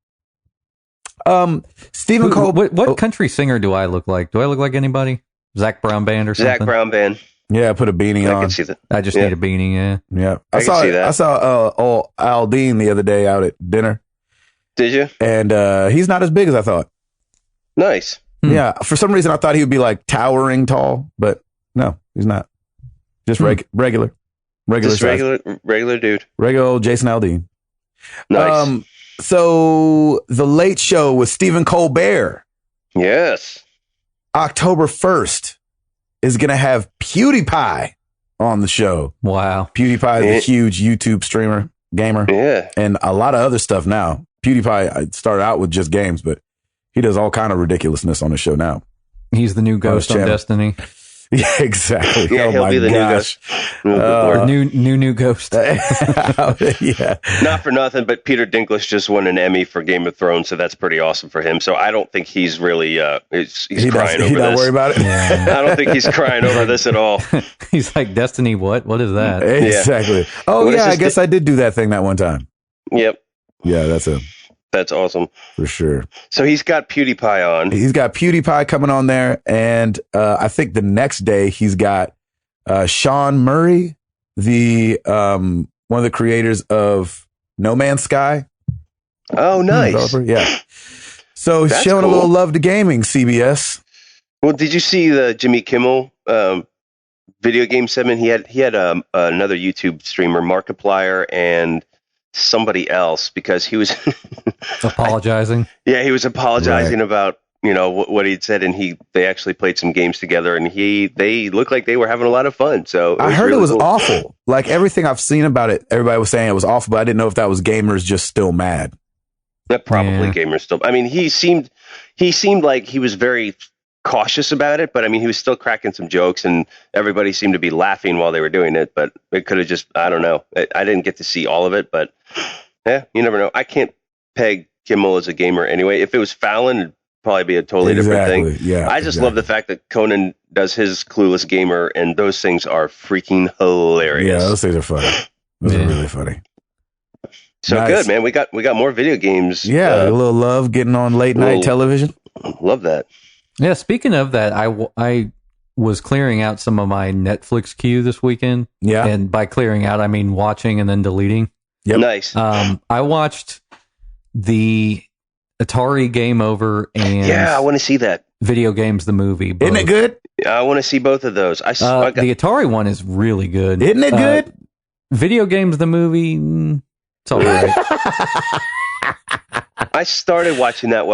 Stephen Cole. What country singer do I look like? Do I look like anybody? Zack Brown Band or something? Zack Brown Band. Yeah, put a beanie on. I can see that. I just need a beanie. Yeah. Yeah. I can see that. I saw Al Dean the other day out at dinner. Did you? And he's not as big as I thought. Nice. Yeah. For some reason, I thought he would be towering tall, but no, he's not. Just regular. Just regular dude. Regular old Jason Aldean. Nice. So the Late Show with Stephen Colbert. Yes. October 1st is going to have PewDiePie on the show. Wow. PewDiePie is a huge YouTube streamer, gamer. Yeah. And a lot of other stuff now. PewDiePie started out with just games, but he does all kind of ridiculousness on the show now. He's the new ghost on Destiny. Yeah, exactly. Yeah, he'll be the new ghost. Yeah. Not for nothing, but Peter Dinklage just won an Emmy for Game of Thrones, so that's pretty awesome for him. So I don't think he's really he's crying over this. He's not worried about it. Yeah. I don't think he's crying over this at all. He's like, Destiny, what? What is that? Exactly. Yeah. Oh, yeah, I guess I did do that thing that one time. Yep. Yeah, that's awesome. For sure. So he's got PewDiePie on. He's got PewDiePie coming on there. And I think the next day he's got Sean Murray, the one of the creators of No Man's Sky. Oh, nice. Yeah. So he's showing a little love to gaming, CBS. Well, did you see the Jimmy Kimmel video game segment? He had another YouTube streamer, Markiplier, and somebody else, because he was apologizing. He was apologizing about what he'd said, and they actually played some games together, and they looked like they were having a lot of fun. So I heard it was awful. Like everything I've seen about it, everybody was saying it was awful, but I didn't know if that was gamers just still mad. Probably gamers still. I mean, he seemed like he was very cautious about it, but I mean, he was still cracking some jokes, and everybody seemed to be laughing while they were doing it. But it could have just, I don't know. I didn't get to see all of it, but yeah, you never know. I can't peg Kimmel as a gamer anyway. If it was Fallon, it'd probably be a totally different thing. Yeah, I just love the fact that Conan does his Clueless Gamer, and those things are freaking hilarious. Yeah, those things are funny. Those are really funny. So nice. Good, man. We got more video games. Yeah, a little love getting on late night television. Love that. Yeah, speaking of that, I was clearing out some of my Netflix queue this weekend. Yeah. And by clearing out, I mean watching and then deleting. Yep. Nice. I watched the Atari Game Over and Yeah, I want to see that. Video Games the movie. Both. Isn't it good? I want to see both of those. The Atari one is really good. Isn't it good? Video Games the movie, it's all right. I started watching that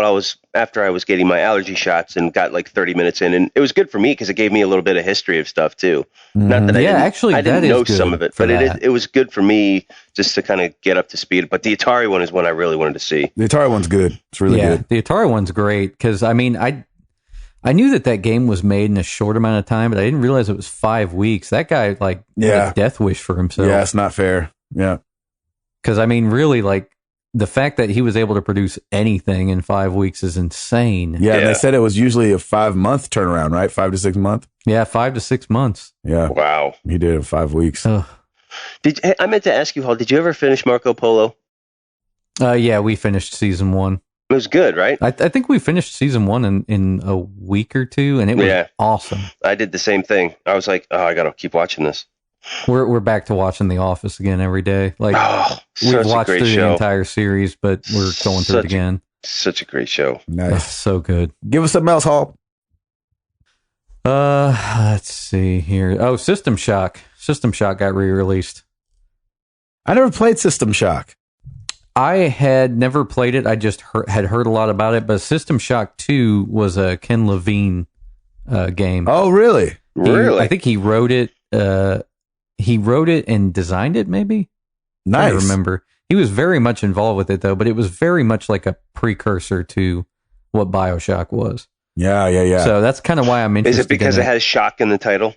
after I was getting my allergy shots and got like 30 minutes in, and it was good for me because it gave me a little bit of history of stuff too. Not that I didn't know some of it, but it was good for me just to kind of get up to speed. But the Atari one is one I really wanted to see. The Atari one's good. It's really good. The Atari one's great because I mean I knew that game was made in a short amount of time, but I didn't realize it was 5 weeks. That guy made a death wish for himself. Yeah, it's not fair. Yeah, because I mean, really, the fact that he was able to produce anything in 5 weeks is insane. Yeah, they said it was usually a 5-month turnaround, right? 5 to 6 months. Yeah, 5 to 6 months. Yeah. Wow. He did it in 5 weeks. Ugh. I meant to ask you, Hall, did you ever finish Marco Polo? Yeah, we finished season 1. It was good, right? I think we finished season 1 in a week or two, and it was awesome. I did the same thing. I was like, I got to keep watching this. We're back to watching The Office again every day. We've watched through the entire series, but we're going through it again. Such a great show. Nice. So good. Give us something else, Hall. Let's see here. Oh, System Shock. System Shock got re-released. I never played System Shock. I had never played it. I just had heard a lot about it. But System Shock 2 was a Ken Levine game. Oh, really? Really? I think he wrote it. He wrote it and designed it, maybe? Nice. I don't remember. He was very much involved with it, though, but it was very much like a precursor to what BioShock was. Yeah. So that's kind of why I'm interested. Is it because it has shock in the title?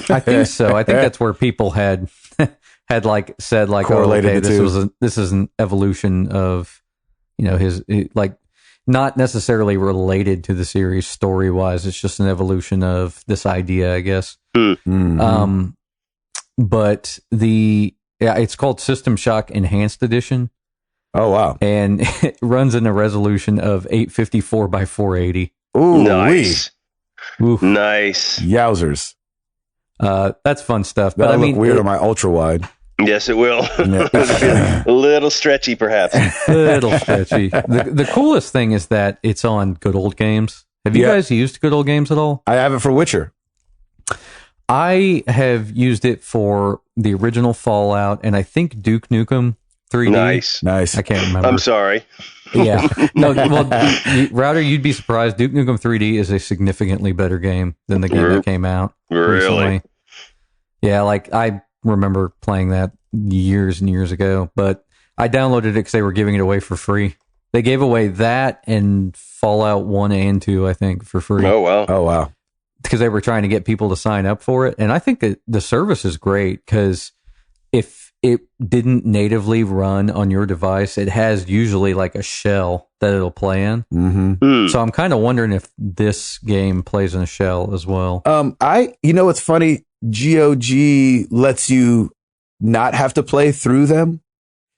I think so. I think that's where people had said correlated this is an evolution of, his not necessarily related to the series story wise. It's just an evolution of this idea, I guess. Mm-hmm. But it's called System Shock Enhanced Edition. Oh wow! And it runs in a resolution of 854 by 480. Ooh, nice, nice, yowzers! That's fun stuff. That'll look weird on my ultra wide. Yes, it will. A little stretchy, perhaps. A little stretchy. The coolest thing is that it's on Good Old Games. Have you guys used Good Old Games at all? I have it for Witcher. I have used it for the original Fallout, and I think Duke Nukem 3D. Nice. I can't remember. I'm sorry. Yeah. No. Well, Router, you'd be surprised. Duke Nukem 3D is a significantly better game than the game that came out recently. Yeah, I remember playing that years and years ago, but I downloaded it because they were giving it away for free. They gave away that and Fallout 1 and 2, I think, for free. Oh, wow. Because they were trying to get people to sign up for it. And I think that the service is great because if it didn't natively run on your device, it has usually a shell that it'll play in. Mm-hmm. So I'm kind of wondering if this game plays in a shell as well. It's funny. GOG lets you not have to play through them.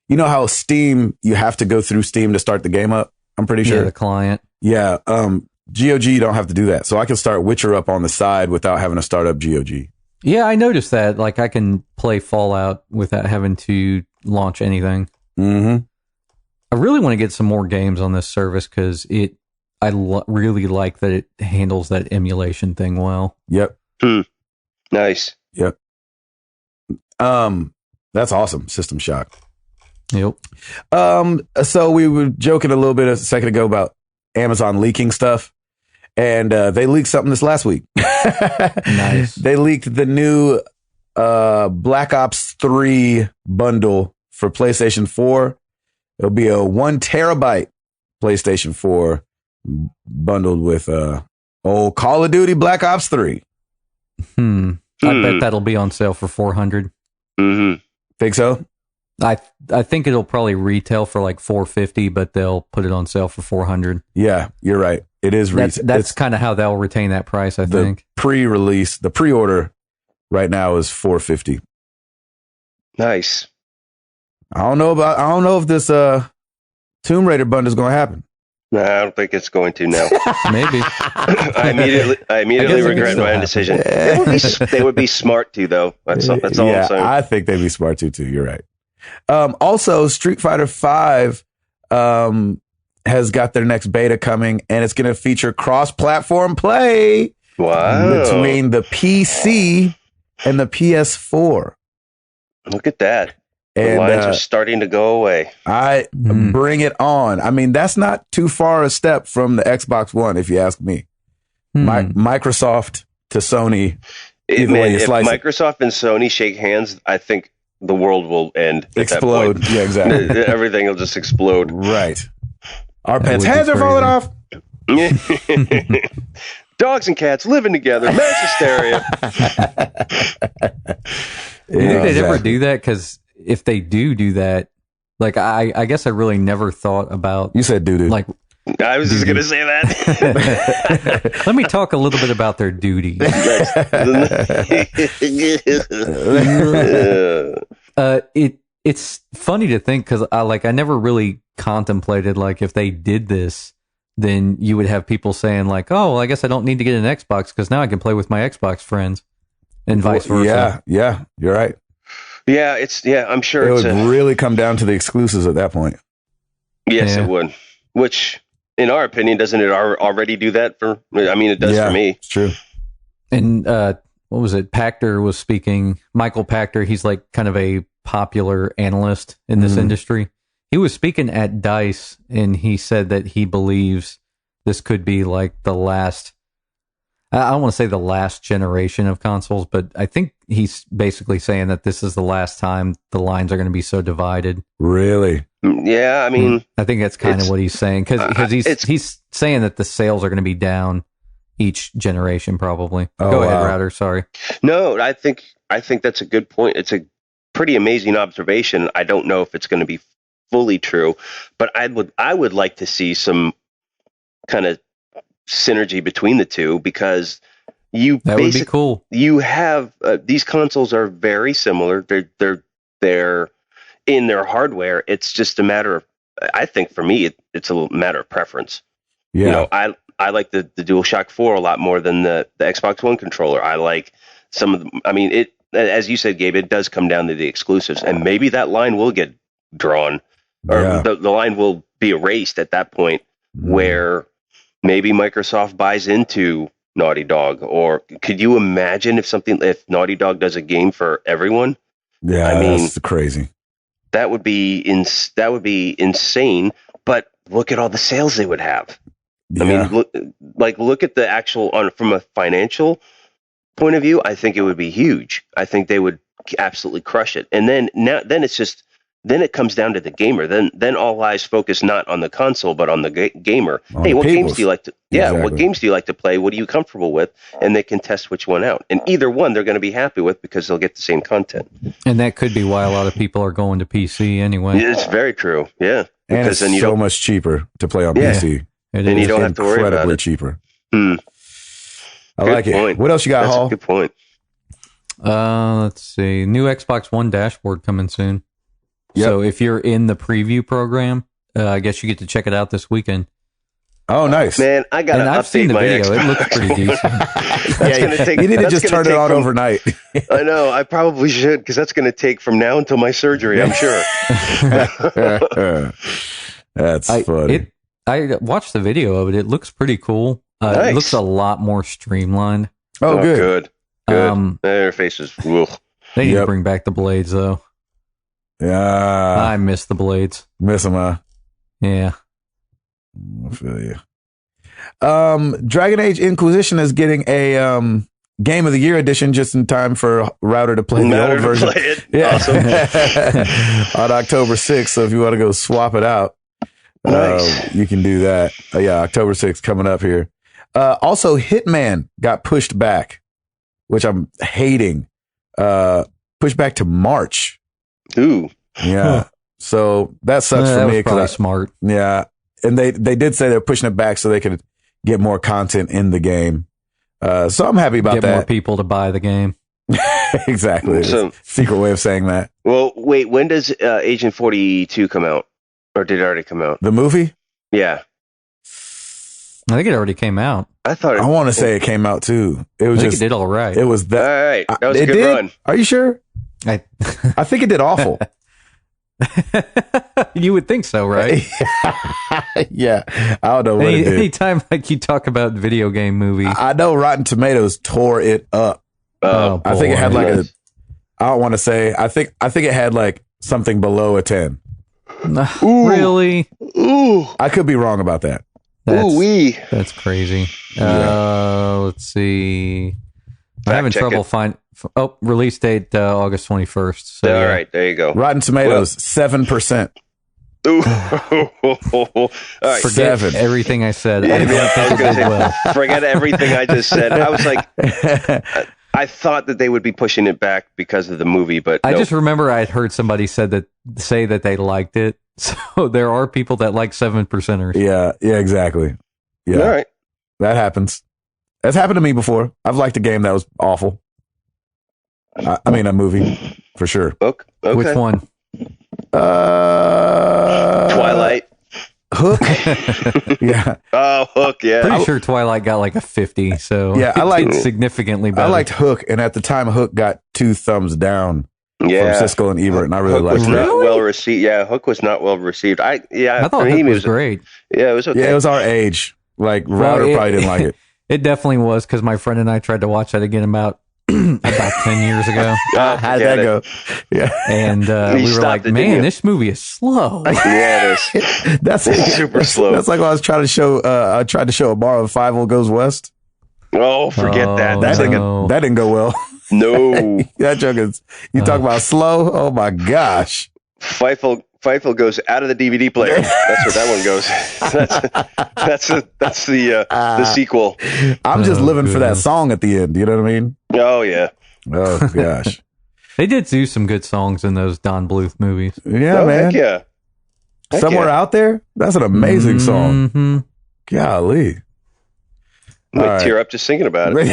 You know how Steam, you have to go through Steam to start the game up? I'm pretty sure. Yeah, the client. Yeah. GOG, you don't have to do that. So I can start Witcher up on the side without having to start up GOG. Yeah, I noticed that. I can play Fallout without having to launch anything. Mm-hmm. I really want to get some more games on this service because I really like that it handles that emulation thing well. Yep. Nice. Yep. That's awesome. System Shock. Yep. So we were joking a little bit a second ago about Amazon leaking stuff. And they leaked something this last week. Nice. They leaked the new Black Ops 3 bundle for PlayStation 4. It'll be a 1 terabyte PlayStation 4 bundled with old Call of Duty Black Ops 3. I bet that'll be on sale for $400. Mm-hmm. Think so? I think it'll probably retail for $450, but they'll put it on sale for $400. Yeah, you're right. It is retail. That's kind of how they'll retain that price, I think. The pre-order right now is $450. Nice. I don't know if this Tomb Raider bundle is going to happen. No, I don't think it's going to now. Maybe. I immediately regret my decision. They would be smart to, though. That's all I'm saying. I think they'd be smart too. You're right. Also, Street Fighter V has got their next beta coming, and it's going to feature cross-platform play between the PC and the PS4. Look at that. The And lines are starting to go away. Bring it on. I mean, that's not too far a step from the Xbox One, if you ask me. Microsoft to Sony. If Microsoft and Sony shake hands, I think the world will end. Explode. Yeah, exactly. Everything will just explode. Right. Our pets' heads are falling off. Dogs and cats living together. Mass hysteria. Do you think they'd ever do that? Because if they do that, like I guess I really never thought about. You said doo-doo. Like I was just going to say that. Let me talk a little bit about their duties. It's funny to think because I never really contemplated like if they did this, then you would have people saying like, oh, well, I guess I don't need to get an Xbox because now I can play with my Xbox friends and vice versa. Yeah, you're right. Yeah, I'm sure it would really come down to the exclusives at that point. Yes, it would. Which, in our opinion, doesn't it already do that for? I mean, it does for me. It's true. And what was it? Pachter was speaking. Michael Pachter. He's like kind of a popular analyst in this industry. He was speaking at DICE, and he said that he believes this could be like the last. I don't want to say the last generation of consoles, but I think he's basically saying that this is the last time the lines are going to be so divided. Really? Yeah, I mean, I think that's kind of what he's saying because he's saying that the sales are going to be down each generation probably. Go ahead, Router. Sorry. No, I think that's a good point. It's a pretty amazing observation. I don't know if it's going to be fully true, but I would like to see some kind of synergy between the two because that would be cool. You have these consoles are very similar. They're in their hardware. It's just a matter of, I think for me, it's a matter of preference. Yeah. You know, I like the DualShock 4 a lot more than the Xbox One controller. I like some of the, I mean, it, as you said, Gabe, it does come down to the exclusives, and maybe that line will get drawn, or the line will be erased at that point where maybe Microsoft buys into Naughty Dog, or could you imagine if Naughty Dog does a game for everyone? Yeah, I mean, that's crazy. That would be insane. But look at all the sales they would have. Yeah. I mean, look at the actual from a financial point of view. I think it would be huge. I think they would absolutely crush it. And then it comes down to the gamer. Then all eyes focus not on the console but on the gamer. Hey, what games do you like to? Yeah, exactly. What games do you like to play? What are you comfortable with? And they can test which one out. And either one they're going to be happy with because they'll get the same content. And that could be why a lot of people are going to PC anyway. It's very true. Yeah, and it's so much cheaper to play on PC. And you don't have to worry about it. Incredibly cheaper. I like it. What else you got, That's Hall? a good point. Let's see. New Xbox One dashboard coming soon. Yep. So if you're in the preview program, I guess you get to check it out this weekend. Oh, nice. Man, I got to update I've seen the video. Xbox. It looks pretty decent. You need to just turn it on overnight. I know. I probably should because that's going to take from now until my surgery, I'm sure. That's funny. I watched the video of it. It looks pretty cool. Nice. It looks a lot more streamlined. Oh, good. The interface is. They need to bring back the blades, though. Yeah. I miss the blades. Miss them, huh? Yeah. I feel you. Dragon Age Inquisition is getting a Game of the Year edition just in time for Router to play the old version. Yeah. Awesome. On October 6th. So if you want to go swap it out, nice. You can do that. October 6th coming up here. Also, Hitman got pushed back, which I'm hating. Pushed back to March. Ooh. Yeah. So that sucks for me. Because smart. Yeah. And they did say they're pushing it back so they could get more content in the game. So I'm happy about that. Get more people to buy the game. Exactly. So, secret way of saying that. Well, wait, when does Agent 42 come out? Or did it already come out? The movie? Yeah. I think it already came out. I want to say it came out too. It was it did all right. It was that. All right. That was a good run. Are you sure? I think it did awful. You would think so, right? Yeah, I don't know what it did. Anytime like you talk about video game movies, I know Rotten Tomatoes tore it up. Oh, I think it had like nice. I don't want to say. I think it had like something below a 10. really? Ooh. I could be wrong about that. Ooh-wee. That's crazy. Let's see. I'm having check trouble it. finding. Oh, release date August 21st. So, All right, there you go. Rotten Tomatoes 7%. Ooh. All right. Forget 7. everything I said. I Yeah, don't I think was it gonna did say, well. forget everything I just said. I was like, I thought that they would be pushing it back because of the movie, but I nope. just remember I had heard somebody say that they liked it. So there are people that like 7%ers. Yeah, exactly. Yeah, All right. that happens. That's happened to me before. I've liked a game that was awful. I mean, a movie for sure. Okay. Which one? Twilight. Hook. Yeah, Oh, Hook. Yeah. Pretty sure Twilight got like a 50. So Yeah, I liked- it's significantly better. I liked Hook, and at the time, Hook got 2 thumbs down Yeah. from Siskel and Ebert, and I really Hook liked was it. not well received. Yeah, Hook was not well received. I thought for me, Hook it was great. Yeah, it was okay. Yeah, it was our age. Like Router probably didn't like it. It definitely was because my friend and I tried to watch that again about 10 years ago. Oh, How'd forget that it. go? Yeah, And You we were stopped like, it, didn't man, you?" this movie is slow. Yeah, it is. that's Super slow. That's like when I was trying to show. I tried to show Amara of 5 Goes West. Oh, forget that. Oh, That's like a no. That didn't go well. no. That joke is. You talk about slow. Oh my gosh. Feifel goes out of the DVD player. That's where that one goes. That's the sequel. I'm just living for that goodness. song at the end. You know what I mean? Oh yeah. Oh gosh. They did do some good songs in those Don Bluth movies. Yeah, Oh, man. heck yeah. Heck Somewhere yeah. out there. That's an amazing song. Mhm. Golly. I might All right. tear up just thinking about it.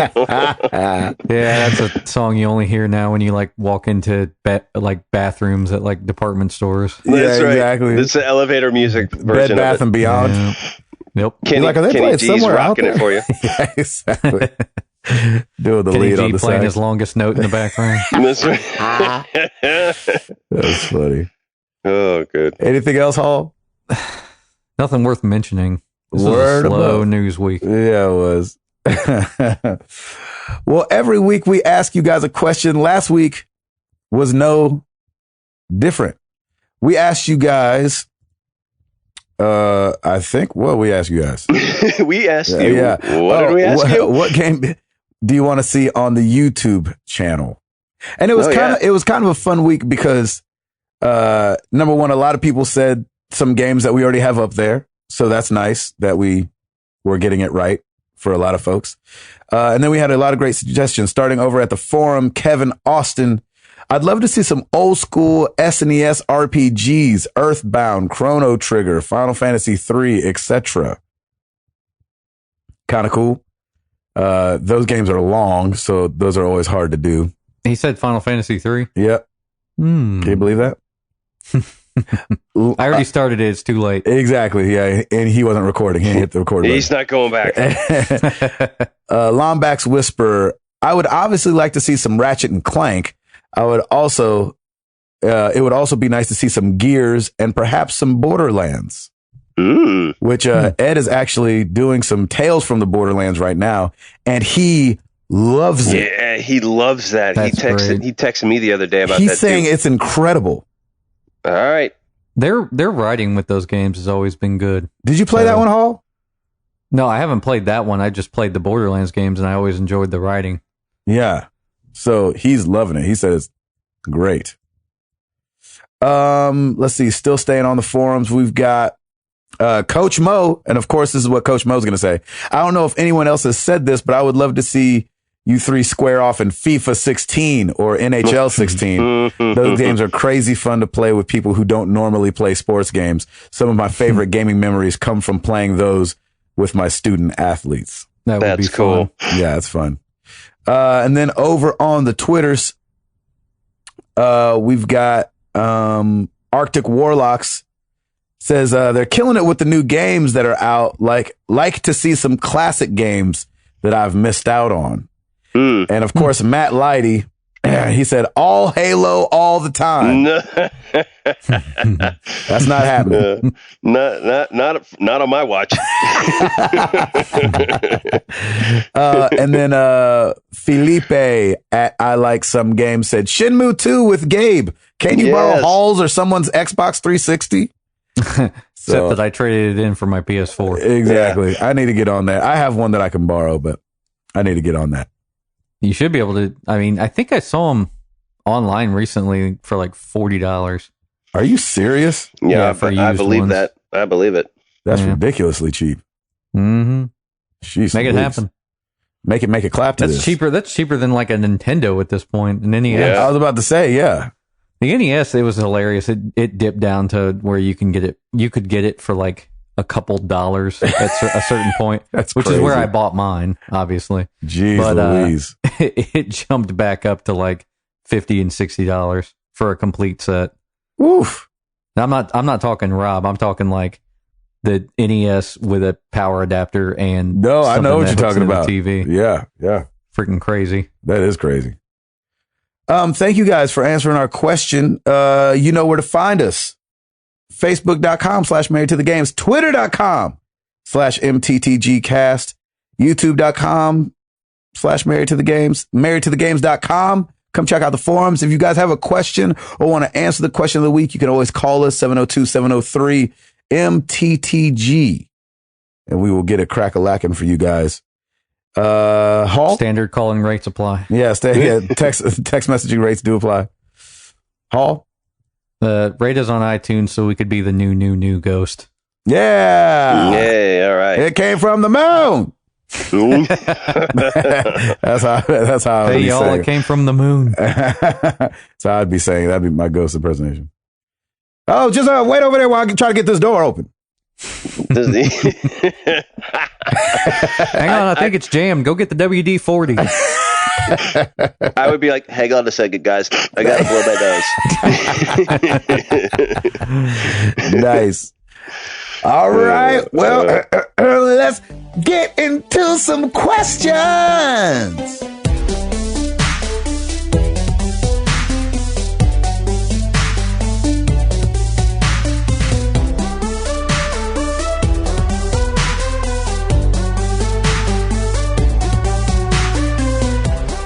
Yeah, that's a song you only hear now when you like walk into like bathrooms at like department stores. Yeah, That's right. exactly. It's the elevator music Bed version Bath of it. and Beyond. Yeah. Yep. Kenny, You're like, are they Kenny playing G's somewhere out rocking there? it for you. Yeah, exactly. Doing the Kenny lead G on the playing side. his longest note in the background. That's right. That's funny. Oh, good. Anything else, Hall? Nothing worth mentioning. This Word was a slow above. news week. Yeah, it was. Well, every week we ask you guys a question. Last week was no different. We asked you guys, I think, what we asked you guys? We asked you. Yeah. What did we ask you? What game do you want to see on the YouTube channel? And it was Oh, it was kind of a fun week because, number one, a lot of people said some games that we already have up there. So that's nice that we were getting it right for a lot of folks. And then we had a lot of great suggestions starting over at the forum. Kevin Austin. I'd love to see some old school SNES RPGs, Earthbound, Chrono Trigger, Final Fantasy 3, etc. Kind of cool. Those games are long, so those are always hard to do. He said Final Fantasy 3. Yep. Can you believe that? I already started it. It's too late. Exactly. Yeah. And he wasn't recording. He didn't hit the record button. He's not going back. Lombax Whisper. I would obviously like to see some Ratchet and Clank. I would also, it would also be nice to see some Gears and perhaps some Borderlands, which Ed is actually doing some Tales from the Borderlands right now, and he loves it. Yeah, he loves that. That's great. He texted me the other day about He's that. saying too. it's incredible. All right. Their writing with those games has always been good. Did you play that one, Hall? No, I haven't played that one. I just played the Borderlands games, and I always enjoyed the writing. Yeah. So he's loving it. He says, great. Let's see. Still staying on the forums. We've got Coach Mo. And of course, this is what Coach Mo's going to say. I don't know if anyone else has said this, but I would love to see you three square off in FIFA 16 or NHL 16. Those games are crazy fun to play with people who don't normally play sports games. Some of my favorite gaming memories come from playing those with my student athletes. That would be That's cool. fun. Yeah, it's fun. And then over on the Twitters, we've got Arctic Warlocks says they're killing it with the new games that are out. Like to see some classic games that I've missed out on. And of course, Matt Lighty He said all Halo all the time. No. That's not happening. Not on my watch. And then Felipe at I Like Some Games said Shenmue 2 with Gabe. Can you borrow Hall's or someone's Xbox 360? Except that I traded it in for my PS4. Exactly. Yeah. I need to get on that. I have one that I can borrow, but I need to get on that. You should be able to. I mean, I think I saw them online recently for like $40. Are you serious? Yeah, I believe that. I believe it. That's ridiculously cheap. Mm-hmm. Jeez, make it happen. Make it clap to this. That's cheaper. That's cheaper than like a Nintendo at this point. An NES. Yeah. I was about to say, yeah. The NES, it was hilarious. It dipped down to where you can get it. You could get it for like a couple dollars at a certain point. That's which crazy. is where I bought mine, obviously. Jeez, but, Louise. It jumped back up to like $50 and $60 for a complete set. Oof. Now, I'm not talking Rob. I'm talking like the NES with a power adapter and no, I know what you're talking about. TV. Yeah, yeah. Freaking crazy. That is crazy. Thank you guys for answering our question. You know where to find us. Facebook.com/married to the games, Twitter.com/MTTGcast, YouTube.com/married to the games, marriedtothegames.com. Come check out the forums. If you guys have a question or want to answer the question of the week, you can always call us 702-703-MTTG and we will get a crack-a-lackin' for you guys. Hall? Standard calling rates apply. Yeah, text messaging rates do apply. Hall? Rate us on iTunes so we could be the new ghost. Yeah. Yeah, all right. It came from the moon. that's how hey y'all, it came from the moon. That's how I'd be saying. That'd be my ghost impersonation. Oh, just wait over there while I try to get this door open. Hang on, I think it's jammed. Go get the WD-40. I would be like, hang on a second, guys. I gotta blow my nose. Nice. All right. Well, let's get into some questions.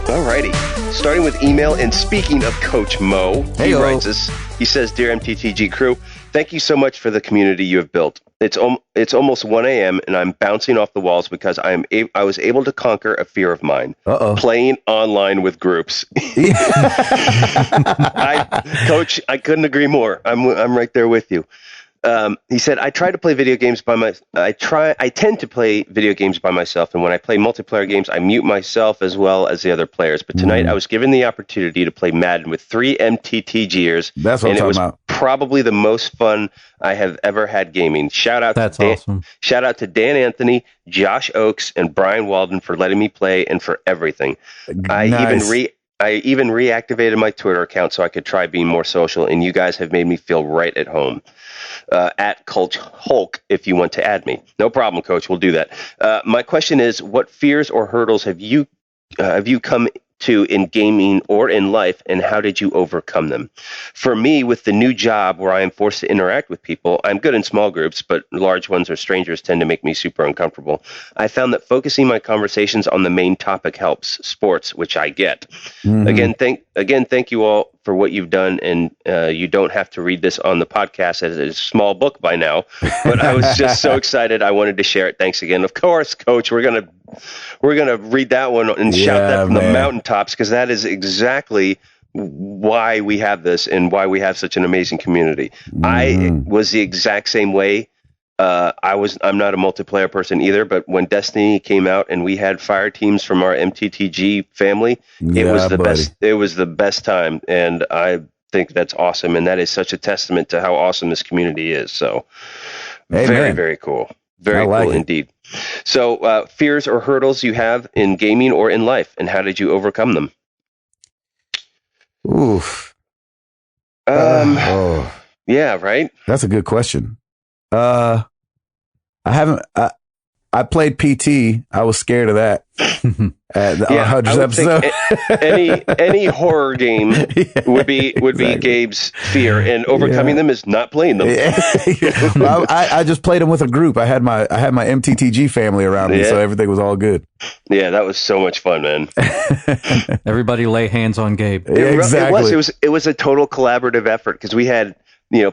Alrighty. Starting with email, and speaking of Coach Mo, he writes us. He says, "Dear MTTG crew, thank you so much for the community you have built. It's almost 1 a.m. and I'm bouncing off the walls because I was able to conquer a fear of mine. Playing online with groups." Coach, I couldn't agree more. I'm right there with you. He said, I tend to play video games by myself, and when I play multiplayer games, I mute myself as well as the other players. But tonight, I was given the opportunity to play Madden with 3 MTTGers. That's what I'm talking about. Probably the most fun I have ever had gaming. Awesome. Shout out to Dan Anthony, Josh Oakes, and Brian Walden for letting me play and for everything. Nice. I even reactivated my Twitter account so I could try being more social, and you guys have made me feel right at home. At Coach Hulk, if you want to add me. No problem, Coach. We'll do that. My question is, what fears or hurdles have you come to in gaming or in life, and how did you overcome them? For me, with the new job where I am forced to interact with people, I'm good in small groups, but large ones or strangers tend to make me super uncomfortable. I found that focusing my conversations on the main topic helps, sports, which I get. Mm-hmm. Again, thank you all for what you've done, and you don't have to read this on the podcast as a small book by now, but I was just so excited I wanted to share it. Thanks again. Of course, Coach, we're gonna read that one and shout that from the mountaintops, because that is exactly why we have this and why we have such an amazing community. I was the exact same way. I'm not a multiplayer person either, but when Destiny came out and we had fire teams from our MTTG family, it was the best. It was the best time, and I think that's awesome. And that is such a testament to how awesome this community is. So, very, very cool. Very cool indeed. So, fears or hurdles you have in gaming or in life, and how did you overcome them? Oof. Yeah, right. That's a good question. I I played PT. I was scared of that. At the 100th episode. any horror game would be Gabe's fear, and overcoming them is not playing them. Well, I just played them with a group. I had my MTTG family around me, so everything was all good. Yeah, that was so much fun, man. Everybody lay hands on Gabe. Exactly. It was a total collaborative effort because we had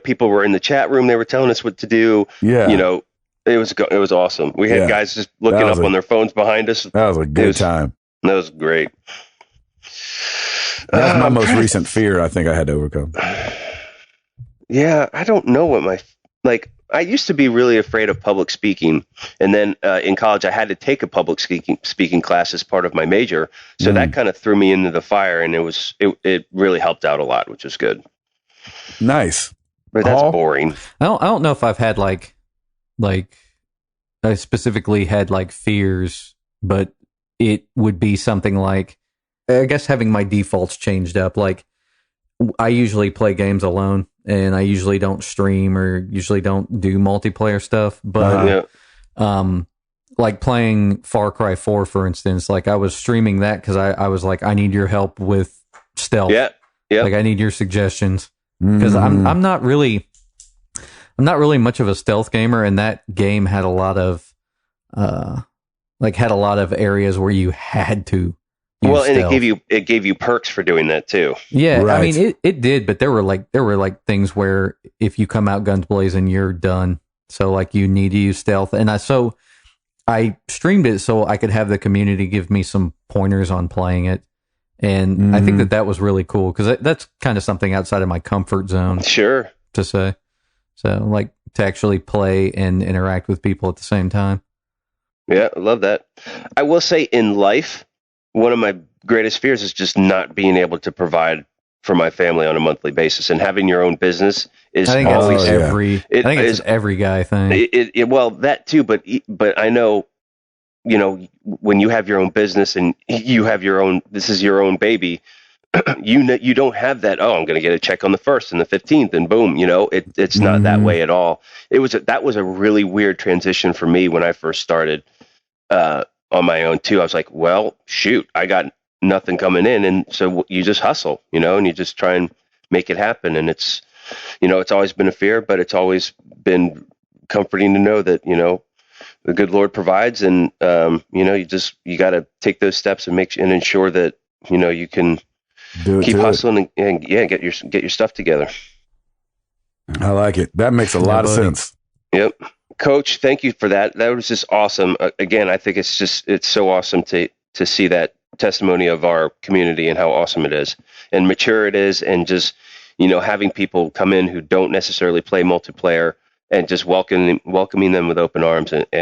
people were in the chat room. They were telling us what to do. Yeah. It was awesome. We had guys just looking up on their phones behind us. That was a good time. That was great. That's my most recent fear. I think I had to overcome. Yeah, I don't know what I used to be really afraid of public speaking, and then in college I had to take a public speaking class as part of my major. So that kind of threw me into the fire, and it really helped out a lot, which was good. Nice, but that's boring. I don't know if I've had like I specifically had like fears, but it would be something like, I guess, having my defaults changed up. Like, I usually play games alone, and I usually don't stream or usually don't do multiplayer stuff. But like playing Far Cry 4, for instance, like I was streaming that because I was like, I need your help with stealth. Yeah. Like I need your suggestions because I'm not really much of a stealth gamer, and that game had a lot of areas where you had to use stealth. it gave you perks for doing that too. Yeah, right. I mean it did, but there were things where if you come out guns blazing, you're done. So like you need to use stealth, and I streamed it so I could have the community give me some pointers on playing it, and I think that was really cool because that's kind of something outside of my comfort zone. Sure, to say. So, like, to actually play and interact with people at the same time. Yeah, I love that. I will say in life, one of my greatest fears is just not being able to provide for my family on a monthly basis. And having your own business is always it's every guy thing. Well, that too, but I know, when you have your own business and you have this is your own baby, you don't have that. Oh, I'm going to get a check on the 1st and the 15th, and boom. It's not that way at all. That was a really weird transition for me when I first started on my own too. I was like, well, shoot, I got nothing coming in, and so you just hustle, and you just try and make it happen. And it's always been a fear, but it's always been comforting to know that the good Lord provides, and you got to take those steps and ensure that you can. Keep hustling and get your stuff together. I like it. That makes a lot of sense. Yep. Coach, thank you for that. That was just awesome. Again, I think it's so awesome to see that testimony of our community and how awesome it is and mature it is, and just having people come in who don't necessarily play multiplayer and just welcoming them with open arms and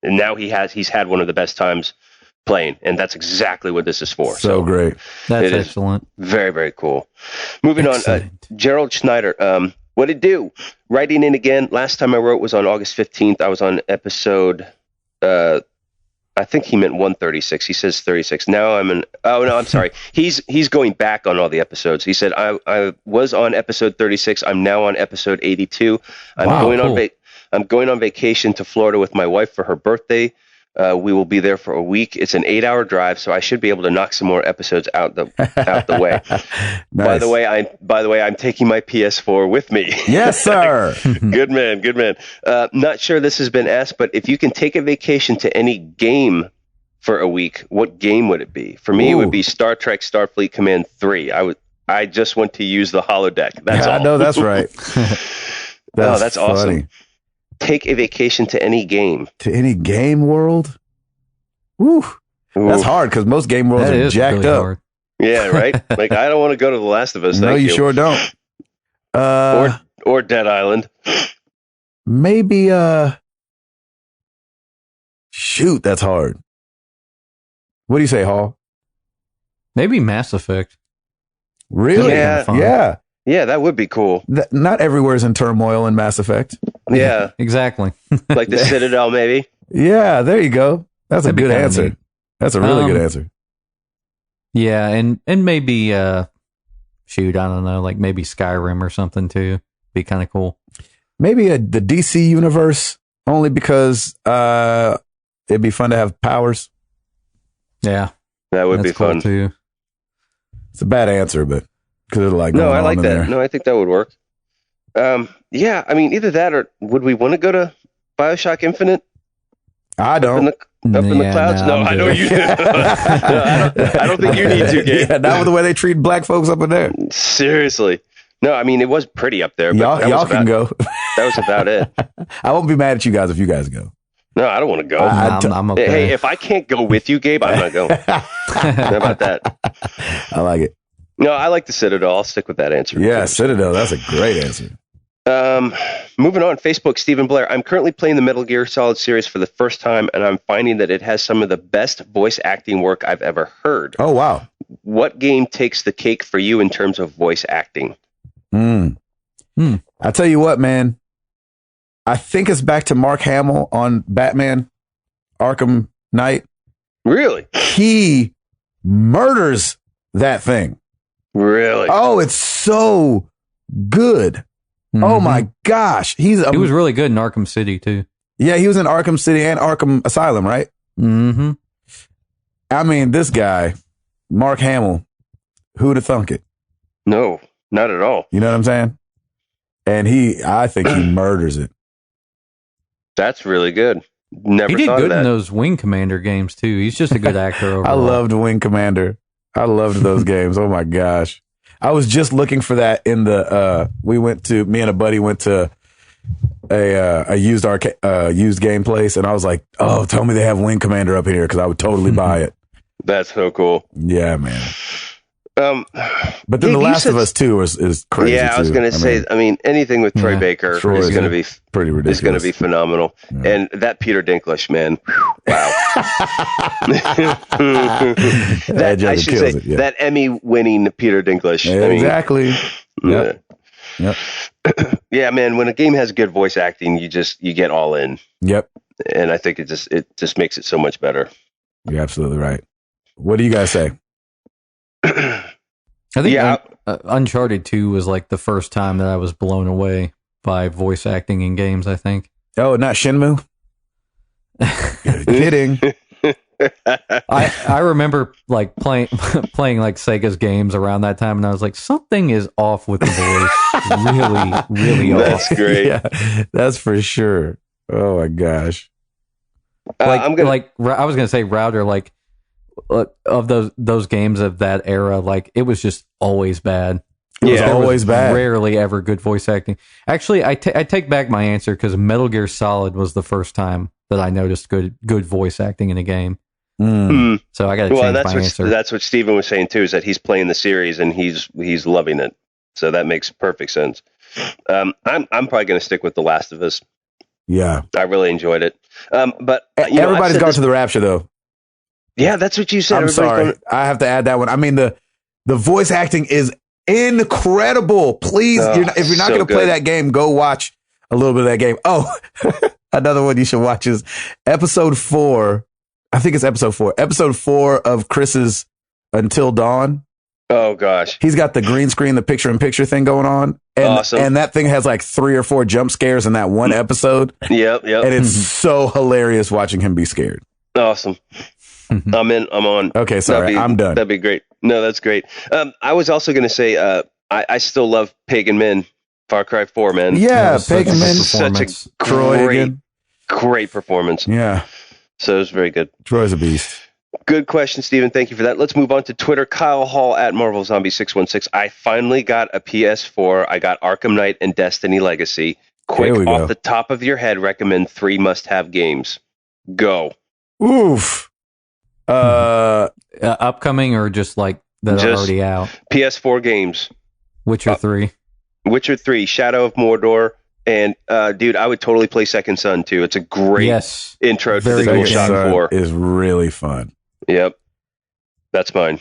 now he's had one of the best times playing, and that's exactly what this is for. So great. That's excellent. Very, very cool. Moving on, Gerald Schneider, what it do? Writing in again. Last time I wrote was on August 15th. I was on episode, I think he meant 136. He says 36. Now I'm sorry. He's going back on all the episodes. He said, I was on episode 36. I'm now on episode 82. I'm going on vacation to Florida with my wife for her birthday. We will be there for a week. It's an 8-hour drive, so I should be able to knock some more episodes out the way. Nice. By the way, I'm taking my PS4 with me. Yes, sir. Good man. Not sure this has been asked, but if you can take a vacation to any game for a week, what game would it be? For me, It would be Star Trek Starfleet Command 3. I just want to use the holodeck. That's all. I know, that's right. That's funny. Awesome. Take a vacation to any game. To any game world? Woo. That's hard because most game worlds are jacked really up. Hard. Yeah, right? Like, I don't want to go to The Last of Us. No, you sure don't. Or Dead Island. Maybe, shoot, that's hard. What do you say, Hall? Maybe Mass Effect. Really? Yeah. Yeah, that would be cool. Not everywhere's in turmoil in Mass Effect. Yeah. Exactly. Like the Citadel, maybe? Yeah, there you go. That's a good answer. Neat. That's a really good answer. Yeah, and maybe, shoot, I don't know, like maybe Skyrim or something too. Be kind of cool. Maybe the DC universe, only because it'd be fun to have powers. Yeah, that would be cool fun too. It's a bad answer, but because like no, I like that. There. No, I think that would work. Yeah, I mean, either that or would we want to go to BioShock Infinite? I don't. Up in the clouds? No, I know you do. I don't think you need to, Gabe. Yeah, not with the way they treat black folks up in there. Seriously. No, I mean, it was pretty up there. But y'all can go. That was about it. I won't be mad at you guys if you guys go. No, I don't want to go. I'm okay. Hey, if I can't go with you, Gabe, I'm not going. How about that? I like it. No, I like the Citadel. I'll stick with that answer. Yeah, Citadel. That's a great answer. Moving on, Facebook, Stephen Blair. I'm currently playing the Metal Gear Solid series for the first time, and I'm finding that it has some of the best voice acting work I've ever heard. Oh, wow. What game takes the cake for you in terms of voice acting? I tell you what, man. I think it's back to Mark Hamill on Batman, Arkham Knight. Really? He murders that thing. Really? Oh, it's so good. Mm-hmm. Oh my gosh. He was really good in Arkham City too. Yeah, he was in Arkham City and Arkham Asylum, right? Mm-hmm. I mean, this guy, Mark Hamill, who'd have thunk it? No, not at all. You know what I'm saying? And I think he murders it. That's really good. Never He did thought good of in that. those Wing Commander games too. He's just a good actor overall. I loved Wing Commander. I loved those games. Oh my gosh. I was just looking for that in the, me and a buddy went to a used game place, and I was like, oh, tell me they have Wing Commander up here, because I would totally buy it. That's so cool. Yeah, man. But But then The Last of Us 2 is crazy. Yeah, I was going to say, anything with Troy Baker is going to be pretty ridiculous. It's going to be phenomenal. Yeah. And that Peter Dinklage, man, wow. That Emmy-winning Peter Dinklage. Exactly. Yep. Yeah, man. When a game has good voice acting, you get all in. Yep. And I think it just makes it so much better. You're absolutely right. What do you guys say? I think Uncharted 2 was like the first time that I was blown away by voice acting in games, I think. Oh, not Shenmue? Kidding. I remember like playing like Sega's games around that time, and I was like, something is off with the voice. Really, really off. That's great. Yeah, that's for sure. Oh my gosh. I was gonna say Router, like of those games of that era, like it was just always bad. It was always bad. Rarely ever good voice acting. Actually, I take back my answer, because Metal Gear Solid was the first time that I noticed good voice acting in a game. So I got to change my answer. That's what Steven was saying too, is that he's playing the series and he's loving it. So that makes perfect sense. I'm probably going to stick with The Last of Us. Yeah, I really enjoyed it. But everybody's gone to the Rapture though. Yeah, that's what you said. I'm sorry, I have to add that one. I mean, the voice acting is incredible. Please, if you're not going to play that game, go watch a little bit of that game. Oh, another one you should watch is episode 4. I think it's episode 4. Episode 4 of Chris's Until Dawn. Oh gosh, he's got the green screen, the picture-in-picture thing going on, and awesome. And that thing has like 3 or 4 jump scares in that one episode. Yep. And it's so hilarious watching him be scared. Awesome. I'm in. I'm on. Okay, sorry, I'm done. That'd be great. No, that's great. I was also going to say, I still love Pagan Min, Far Cry 4, man. Yeah, Pagan Min, such a great performance. Yeah. So it was very good. Troy's a beast. Good question, Stephen. Thank you for that. Let's move on to Twitter. Kyle Hall at Marvel Zombie 616. I finally got a PS4. I got Arkham Knight and Destiny Legacy. Quick, off the top of your head, recommend 3 must-have games. Go. Oof. Upcoming or just like that are already out? PS4 games. Witcher 3. Witcher 3, Shadow of Mordor. And, dude, I would totally play Second Son, too. It's a great intro to the DualShock 4. Is really fun. Yep. That's mine.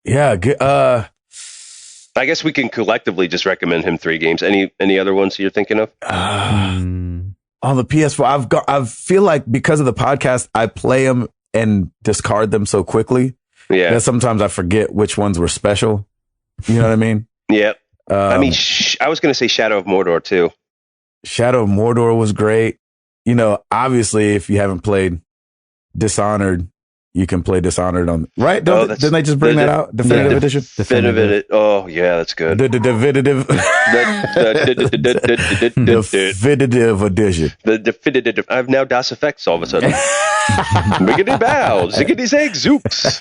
Yeah. I guess we can collectively just recommend him 3 games. Any other ones you're thinking of? On the PS4, I feel like because of the podcast, I play them and discard them so quickly. Yeah. That sometimes I forget which ones were special. You know what I mean? Yep. I was going to say Shadow of Mordor, too. Shadow of Mordor was great. obviously, if you haven't played Dishonored, you can play Dishonored on right. Didn't they just bring that out? Definitive edition. Definitive. Oh yeah, that's good. The definitive. Definitive edition. The definitive. I have now Das Effects all of a sudden. Biggity bow, ziggity zag, zooks.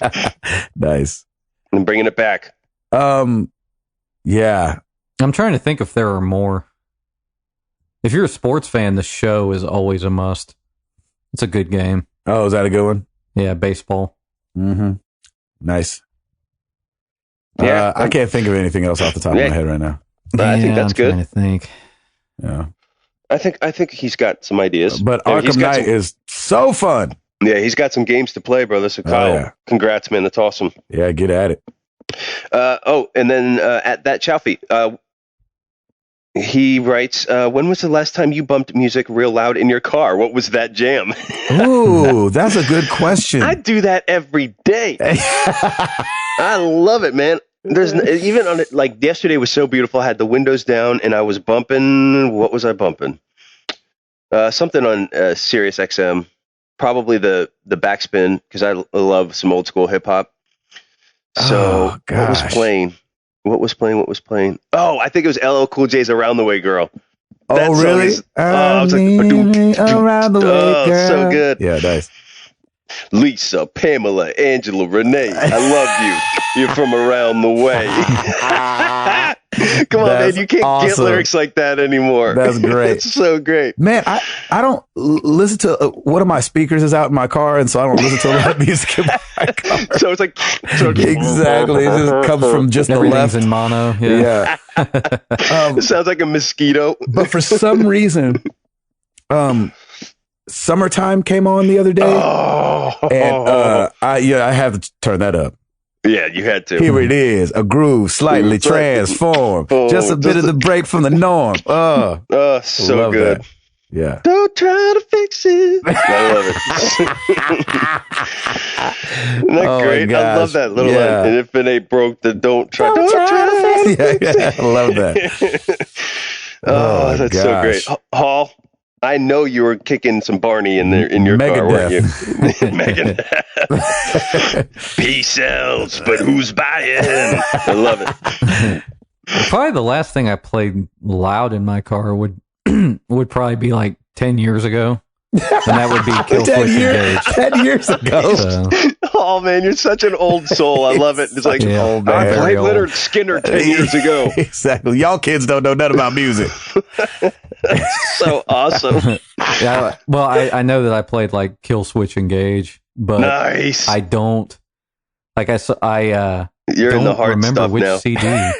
Nice. I'm bringing it back. Yeah. I'm trying to think if there are more. If you're a sports fan, the show is always a must. It's a good game. Oh, is that a good one? Yeah, baseball. Mm-hmm. Nice. Yeah, I can't think of anything else off the top of my head right now. I think that's good. I'm trying to think. Yeah. I think he's got some ideas. But Arkham Knight is so fun. Yeah, he's got some games to play, brother. So Kyle, congrats, man. That's awesome. Yeah, get at it. And then at that Chalfie, he writes, when was the last time you bumped music real loud in your car? What was that jam? Ooh, that's a good question. I do that every day. I love it, man. There's even on it, like yesterday was so beautiful. I had the windows down and I was bumping. What was I bumping? Something on Sirius XM, probably the backspin, because I love some old school hip hop. So what was playing? What was playing? Oh, I think it was LL Cool J's "Around the Way, Girl." That really? I was like, "Around the Way, Girl." So good. Yeah, nice. Lisa, Pamela, Angela, Renee, I love you. You're from around the way. Come on, man. You can't get lyrics like that anymore. That's great. It's so great. Man, I don't listen to one of my speakers is out in my car, and so I don't listen to a lot of music in my car. So it's like exactly. It just comes from just the left. In mono. Yeah. It sounds like a mosquito. But for some reason, Summertime came on the other day, and I have to turn that up. Yeah, you had to. Here it is, a groove slightly transformed, just a bit of the break from the norm. So good. That. Yeah. Don't try to fix it. I love it. Isn't that great? I love that little line. And if it ain't broke, then don't try to fix it. Yeah, I love that. That's so great. Hall, I know you were kicking some Barney in your car, weren't you? Megadeth. P-cells, but who's buying? I love it. Probably the last thing I played loud in my car would probably be like 10 years ago. And that would be Kill Switch Engage. 10 years ago. So. Oh, man, you're such an old soul. I love it. It's like, I played Leonard Skinner 10 years ago. Exactly. Y'all kids don't know nothing about music. That's so awesome. Yeah, well, I know that I played like Kill Switch Engage, but nice. I don't, like I you're don't in the hard remember stuff which now. CD.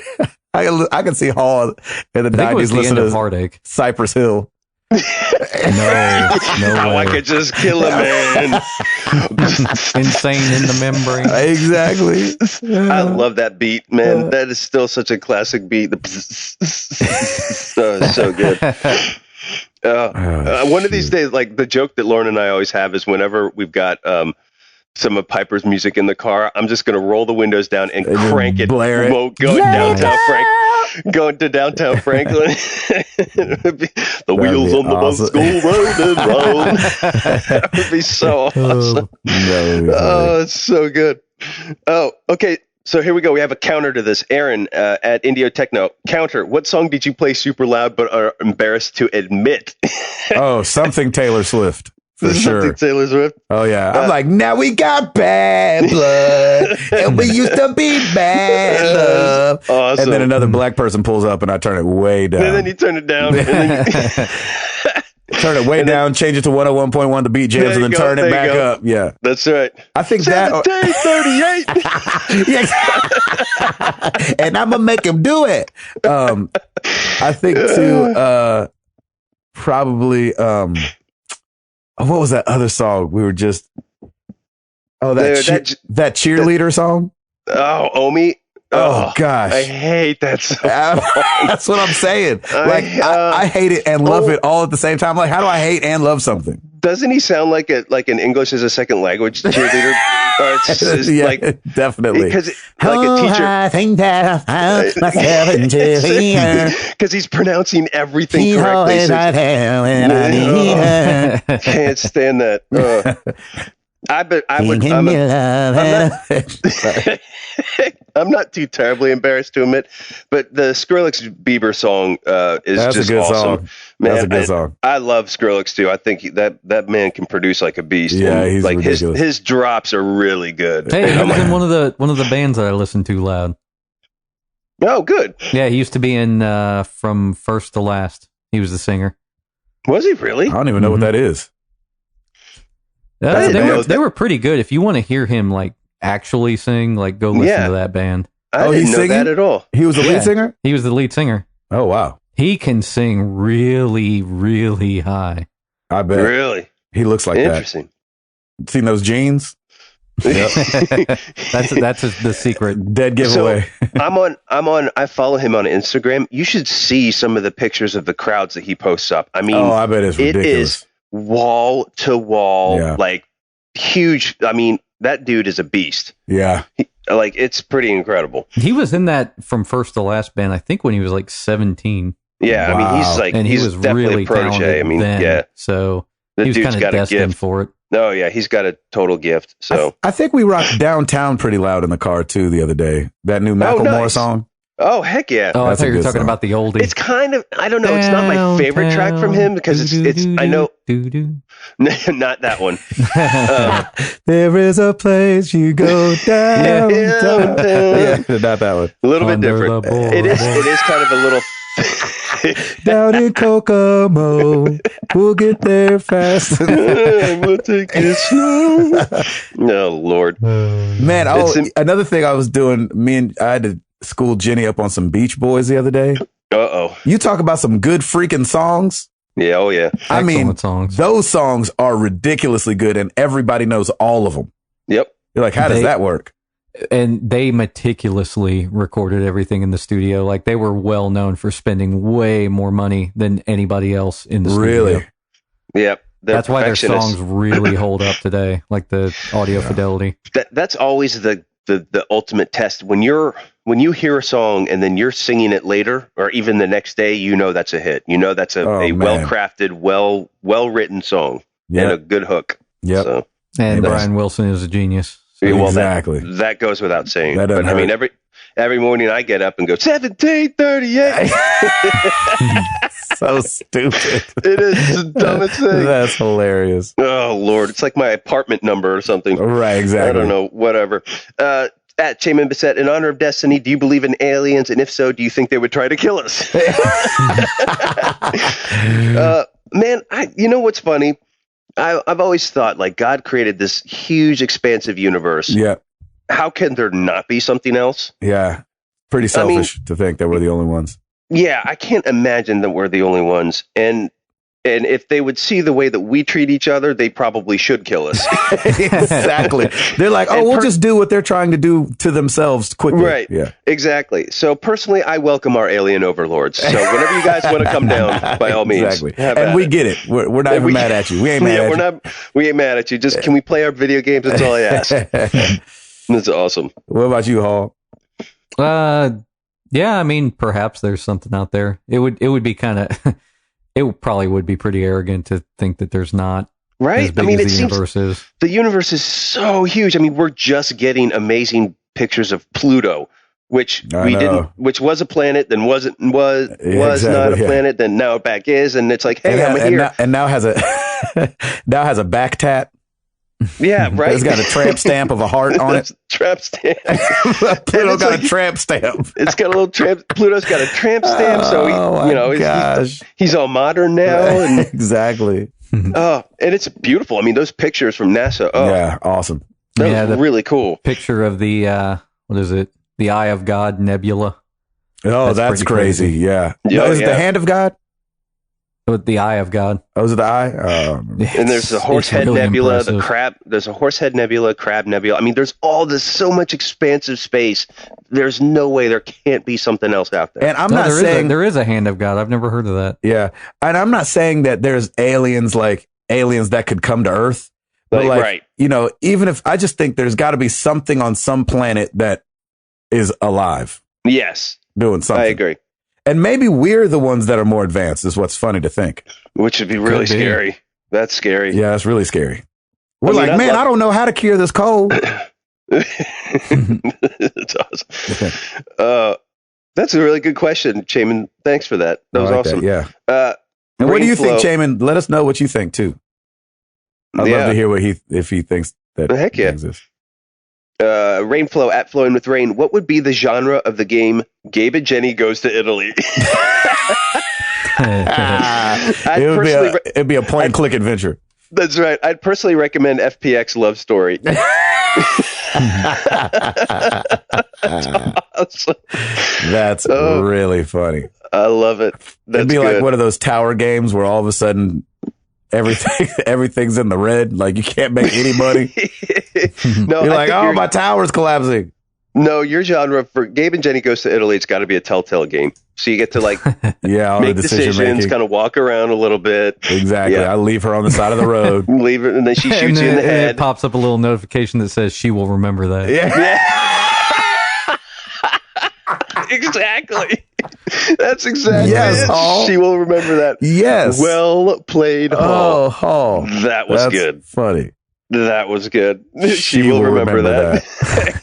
I can see Hall in the 90s listening to Heartache. Cypress Hill. No How way. I could just kill a man. Insane in the membrane. Exactly. I love that beat, man. That is still such a classic beat. So good. One of these days, like the joke that Lauren and I always have is whenever we've got some of Piper's music in the car, I'm just going to roll the windows down and crank it. Blare it. Going to downtown Franklin. The wheels on the bus go round and round. That would be so awesome. It's so good. Oh, okay. So here we go. We have a counter to this. Aaron at Indio Techno. Counter. What song did you play super loud but are embarrassed to admit? Something Taylor Swift. For sure. Something Taylor Swift. Oh, yeah. I'm like, now we got bad blood, and we used to be bad love. Awesome. And then another black person pulls up, and I turn it way down. And then you turn it down. Turn it way down, change it to 101.1 to beat jams, and then turn it back up. Yeah. That's right. I think 38. And I'm going to make him do it. I think, too, probably... what was that other song? We were just that cheerleader song. Oh, Omi. Oh gosh, I hate that song. That's what I'm saying. Like I hate it and love it all at the same time. Like, how do I hate and love something? Doesn't he sound like an English as a second language cheerleader? Or it's just Yeah, like definitely. because like a teacher. I think that I found myself in cheerleader. Because he's pronouncing everything correctly. So can't stand that. I would. I'm not too terribly embarrassed to admit, but the Skrillex Bieber song is That's just a good awesome. song. Man, That's a good song. I love Skrillex too. I think that man can produce like a beast. Yeah, and, he's like ridiculous. his drops are really good. Hey, he was in one of the bands that I listened to loud. Oh, good. Yeah, he used to be in From First to Last. He was the singer. Was he really? I don't even know what that is. They were pretty good. If you want to hear him like actually sing, like go listen to that band. I didn't know that at all. He was the lead singer? He was the lead singer. Oh, wow. He can sing really, really high. I bet. Really? He looks like Interesting. that. Seen those jeans? Yep. that's the secret. Dead giveaway. So I follow him on Instagram. You should see some of the pictures of the crowds that he posts up. I mean, I bet it's ridiculous. It is wall to wall, like huge. I mean, that dude is a beast. Yeah. Like, it's pretty incredible. He was in that From First to Last band, I think, when he was like 17. Yeah, Wow. I mean, he's like, And he's he was definitely really a protege. talented I mean, then, yeah. So The he was dude's kind got of a destined gift. for it. Oh, yeah, he's got a total gift. So I think we rocked Downtown pretty loud in the car, too, the other day. That new Macklemore song. Oh, heck yeah. Oh, That's I thought a you were good talking song. about the oldie. It's kind of, I don't know, it's not my favorite track from him because it's I know, not that one. There is a place you go down. Yeah, not that one. A little bit Under different. the board. It is kind of a little. Down in Kokomo, we'll get there fast. We'll take it slow. No, Lord. Man, another thing I was doing, I had to school Jenny up on some Beach Boys the other day. Uh-oh. You talk about some good freaking songs. Yeah, oh yeah. I mean, Excellent songs. those songs are ridiculously good and everybody knows all of them. Yep. You're like, how does that work? And they meticulously recorded everything in the studio. Like, they were well known for spending way more money than anybody else in the studio. Really? Yep. That's why their songs really hold up today, like the audio fidelity. That's always the ultimate test. When you hear a song and then you're singing it later or even the next day, you know that's a hit. You know that's a well-crafted, well-written song and a good hook. Yep. So, And Brian Wilson is a genius. well, exactly. That goes without saying. That doesn't But I mean, every morning I get up and go 1738. So stupid. It is the dumbest thing. That's hilarious. Oh Lord, it's like my apartment number or something. Right, exactly. I don't know. Whatever. At Chaman Bissett, in honor of Destiny, do you believe in aliens? And if so, do you think they would try to kill us? Man, you know what's funny? I've always thought, like, God created this huge, expansive universe. Yeah. How can there not be something else? Yeah. Pretty selfish to think that we're the only ones. Yeah, I can't imagine that we're the only ones. And if they would see the way that we treat each other, they probably should kill us. Exactly. They're like, we'll just do what they're trying to do to themselves quickly. Right. Yeah. Exactly. So personally, I welcome our alien overlords. So whenever you guys want to come down, by all means. Exactly. And we get it. We're not even mad at you. We ain't mad at you. We ain't mad at you. Just can we play our video games? That's all I ask. That's awesome. What about you, Hall? Yeah, I mean, perhaps there's something out there. It would be kind of, it probably would be pretty arrogant to think that there's not. Right. As big as the universe is. The universe is so huge. I mean, we're just getting amazing pictures of Pluto, which which was a planet, then was not a planet, then now it back is, and it's like, hey, I'm here. Now has a back tat. Yeah, right. It's got a tramp stamp of a heart on it. Tramp stamp. Pluto got a tramp stamp. It's got a little tramp. Pluto's got a tramp stamp, so he's all modern now. And, exactly. And it's beautiful. I mean, those pictures from NASA. Oh, yeah, awesome. That was really cool. Picture of the what is it? The Eye of God Nebula. Oh, that's crazy. Yeah. Is it the Hand of God? With the Eye of God. Oh, is it the eye? And there's the Horsehead Nebula, the crab. There's a Horsehead Nebula, Crab Nebula. I mean, there's so much expansive space. There's no way there can't be something else out there. And I'm not saying there is a Hand of God. I've never heard of that. Yeah, and I'm not saying that there's aliens like aliens that could come to Earth. But like, right. you know, even if I just think there's got to be something on some planet that is alive. Yes. Doing something. I agree. And maybe we're the ones that are more advanced is what's funny to think. Which would be really scary. That's scary. Yeah, that's really scary. We're like, man, I don't know how to cure this cold. That's awesome. That's a really good question, Chayman. Thanks for that. That was awesome. Yeah. And what do you think, Chayman? Let us know what you think too. I'd love to hear if he thinks that exists. Rainflow at Flowing with Rain. What would be the genre of the game Gabe and Jenny Goes to Italy? It'd be a point and click adventure. That's right. I'd personally recommend FPX Love Story. That's awesome. That's really funny. I love it. It'd be like one of those tower games where all of a sudden everything's in the red. Like you can't make any money. No, you're like, oh, my tower's collapsing. No, your genre for Gabe and Jenny Goes to Italy, it's got to be a Telltale game. So you get to like make decisions, kind of walk around a little bit. Exactly. Yeah. I leave her on the side of the road. Leave her, and then she shoots you in the head. It pops up a little notification that says she will remember that. Yeah. Exactly. That's exactly yes, it. Hall. She will remember that. Yes. Well played, Hall. Oh, Hall. That's good. Funny. That was good. She will remember that.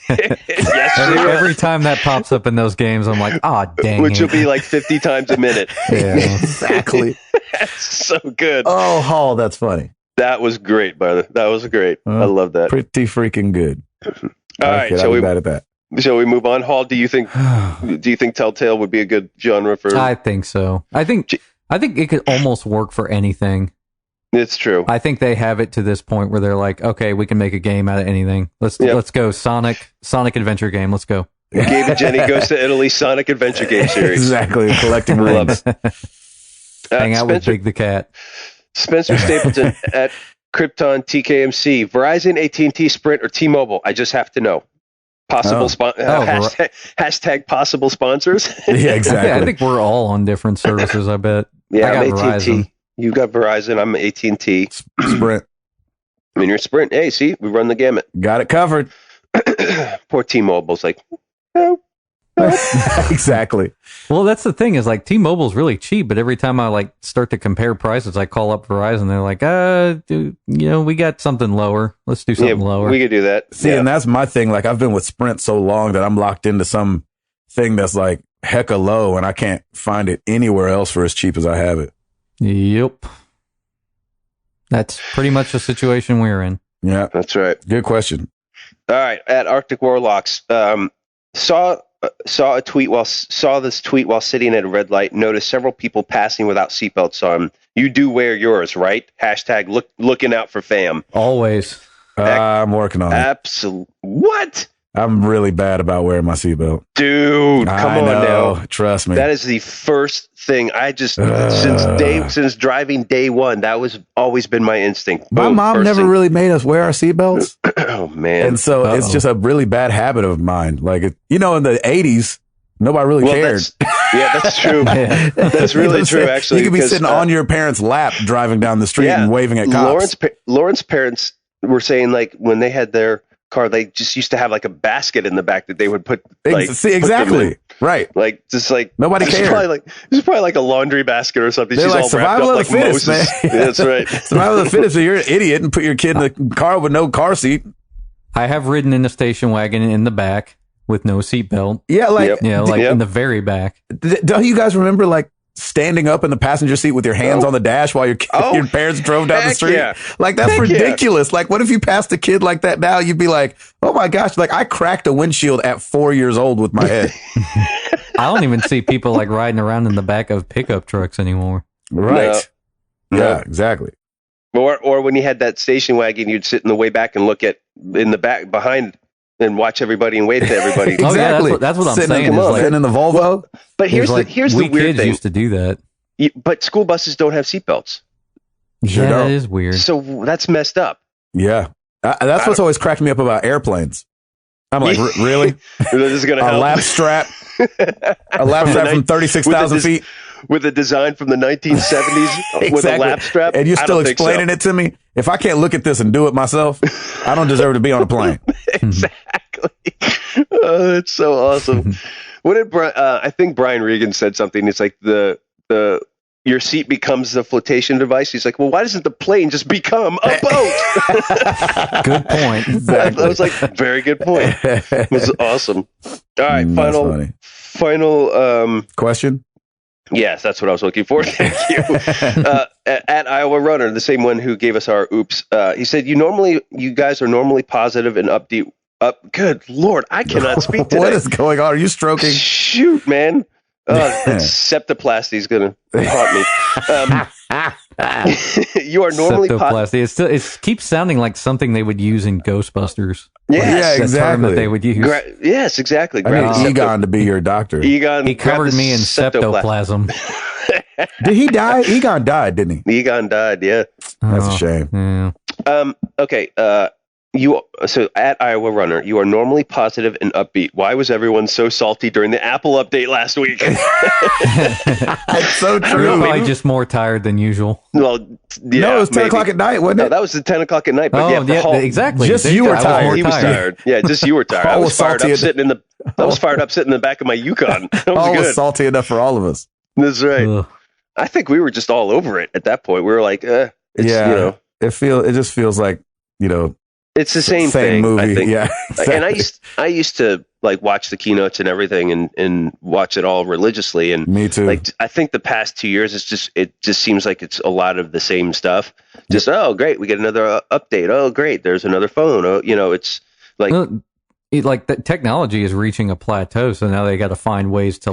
Yes, every time that pops up in those games, I'm like, dang. Which will be like 50 times a minute. Yeah, exactly. That's so good. Oh, Hall, that's funny. That was great, brother. That was great. I love that. Pretty freaking good. All right, shall we bad at that? Shall we move on? Hall, do you think Telltale would be a good genre for? I think so. I think it could almost work for anything. It's true. I think they have it to this point where they're like, okay, we can make a game out of anything. Let's go Sonic adventure game. Let's go. Gabe and Jenny Goes to Italy Sonic adventure game series. Exactly. Collecting rings. Hang out with Big the Cat. Spencer Stapleton at Krypton TKMC. Verizon, AT&T, Sprint, or T-Mobile? I just have to know. Possible hashtag possible sponsors. Yeah, exactly. Yeah, I think we're all on different services. I bet. Yeah, I got I'm AT&T. Verizon. You got Verizon. I'm AT&T. Sprint. I mean, you're Sprint. Hey, see, we run the gamut. Got it covered. Poor T-Mobile's like, no. Exactly. Well, that's the thing is like T-Mobile's really cheap, but every time I like start to compare prices, I call up Verizon. They're like, dude, we got something lower. Let's do something lower. We could do that. See, and that's my thing. Like I've been with Sprint so long that I'm locked into some thing that's like hecka low, and I can't find it anywhere else for as cheap as I have it. Yep. That's pretty much the situation we're in. Yeah, that's right. Good question. All right, at Arctic Warlocks, saw this tweet while sitting at a red light. Noticed several people passing without seatbelts on. You do wear yours, right? Hashtag looking out for fam. Always. I'm working on it. Absolutely. What? I'm really bad about wearing my seatbelt. Dude, come on now. Trust me. That is the first thing I just since driving day one, that was always been my instinct. My mom never really made us wear our seatbelts. Oh man. And so it's just a really bad habit of mine. Like in the 80s, nobody really cared. That's true. That's really true, actually. You could be sitting on your parents' lap driving down the street and waving at cops. Lauren's parents were saying like when they had their car, they just used to have like a basket in the back that they would put. Like, exactly. Right. Like just like nobody cared. This is probably like a laundry basket or something. They're She's like all survival of wrapped the up fittest, like man. That's right. Survival of the fittest. So you're an idiot and put your kid in the car with no car seat. I have ridden in a station wagon in the back with no seatbelt. Yeah, in the very back. Don't you guys remember like standing up in the passenger seat with your hands on the dash while your parents drove down the street? Yeah. Like that's ridiculous. Like what if you passed a kid like that now? You'd be like, oh my gosh, like I cracked a windshield at 4 years old with my head. I don't even see people like riding around in the back of pickup trucks anymore. Right. No. Yeah, exactly. Or when you had that station wagon, you'd sit in the way back and look in the back behind and watch everybody and wave to everybody. Exactly. Yeah, that's what I'm saying. Sitting in the Volvo. But here's the weird kids thing. Used to do that. But school buses don't have seatbelts. Yeah, that is weird. So that's messed up. Yeah. That's what's always cracked me up about airplanes. I'm like, really? This is going to help. A lap strap from 36,000 feet. with a design from the 1970s with a lap strap. And you're still don't think explaining it to me? If I can't look at this and do it myself, I don't deserve to be on a plane. Exactly. Oh, that's so awesome. What did I think Brian Regan said something? It's like the your seat becomes the flotation device. He's like, well, why doesn't the plane just become a boat? Good point. Exactly. I was like, very good point. It was awesome. All right, final question. Yes, that's what I was looking for. Thank you. At Iowa Runner, the same one who gave us our oops. He said, you guys are normally positive and upbeat. Good Lord, I cannot speak today. What is going on? Are you stroking? Shoot, man. Septoplasty is going to haunt me. You are normally Septoplasty. It keeps sounding like something they would use in Ghostbusters. Yes, yeah, exactly. Term that they would use. Yes, exactly. I need Egon to be your doctor. Egon, he covered me in septoplasm. Did he die? Egon died, didn't he? Egon died. Yeah, that's a shame. Yeah. Okay. So at Iowa Runner, you are normally positive and upbeat. Why was everyone so salty during the Apple update last week? It's so true. Probably just more tired than usual. Well, yeah, no, it was 10 o'clock at night, wasn't it? No, that was the 10 o'clock at night. But exactly. Just you were tired. He was tired. Yeah, just you were tired. I was fired up sitting in the back of my Yukon. That was good. Was salty enough for all of us. That's right. Ugh. I think we were just all over it at that point. We were like, it just feels like, it's the same thing, movie. I think. Yeah, exactly. And I used to like watch the keynotes and everything and watch it all religiously. And me too. Like I think the past 2 years, it just seems like it's a lot of the same stuff. Just oh great, we get another update. Oh great, there's another phone. Oh, it's like the technology is reaching a plateau, so now they got to find ways to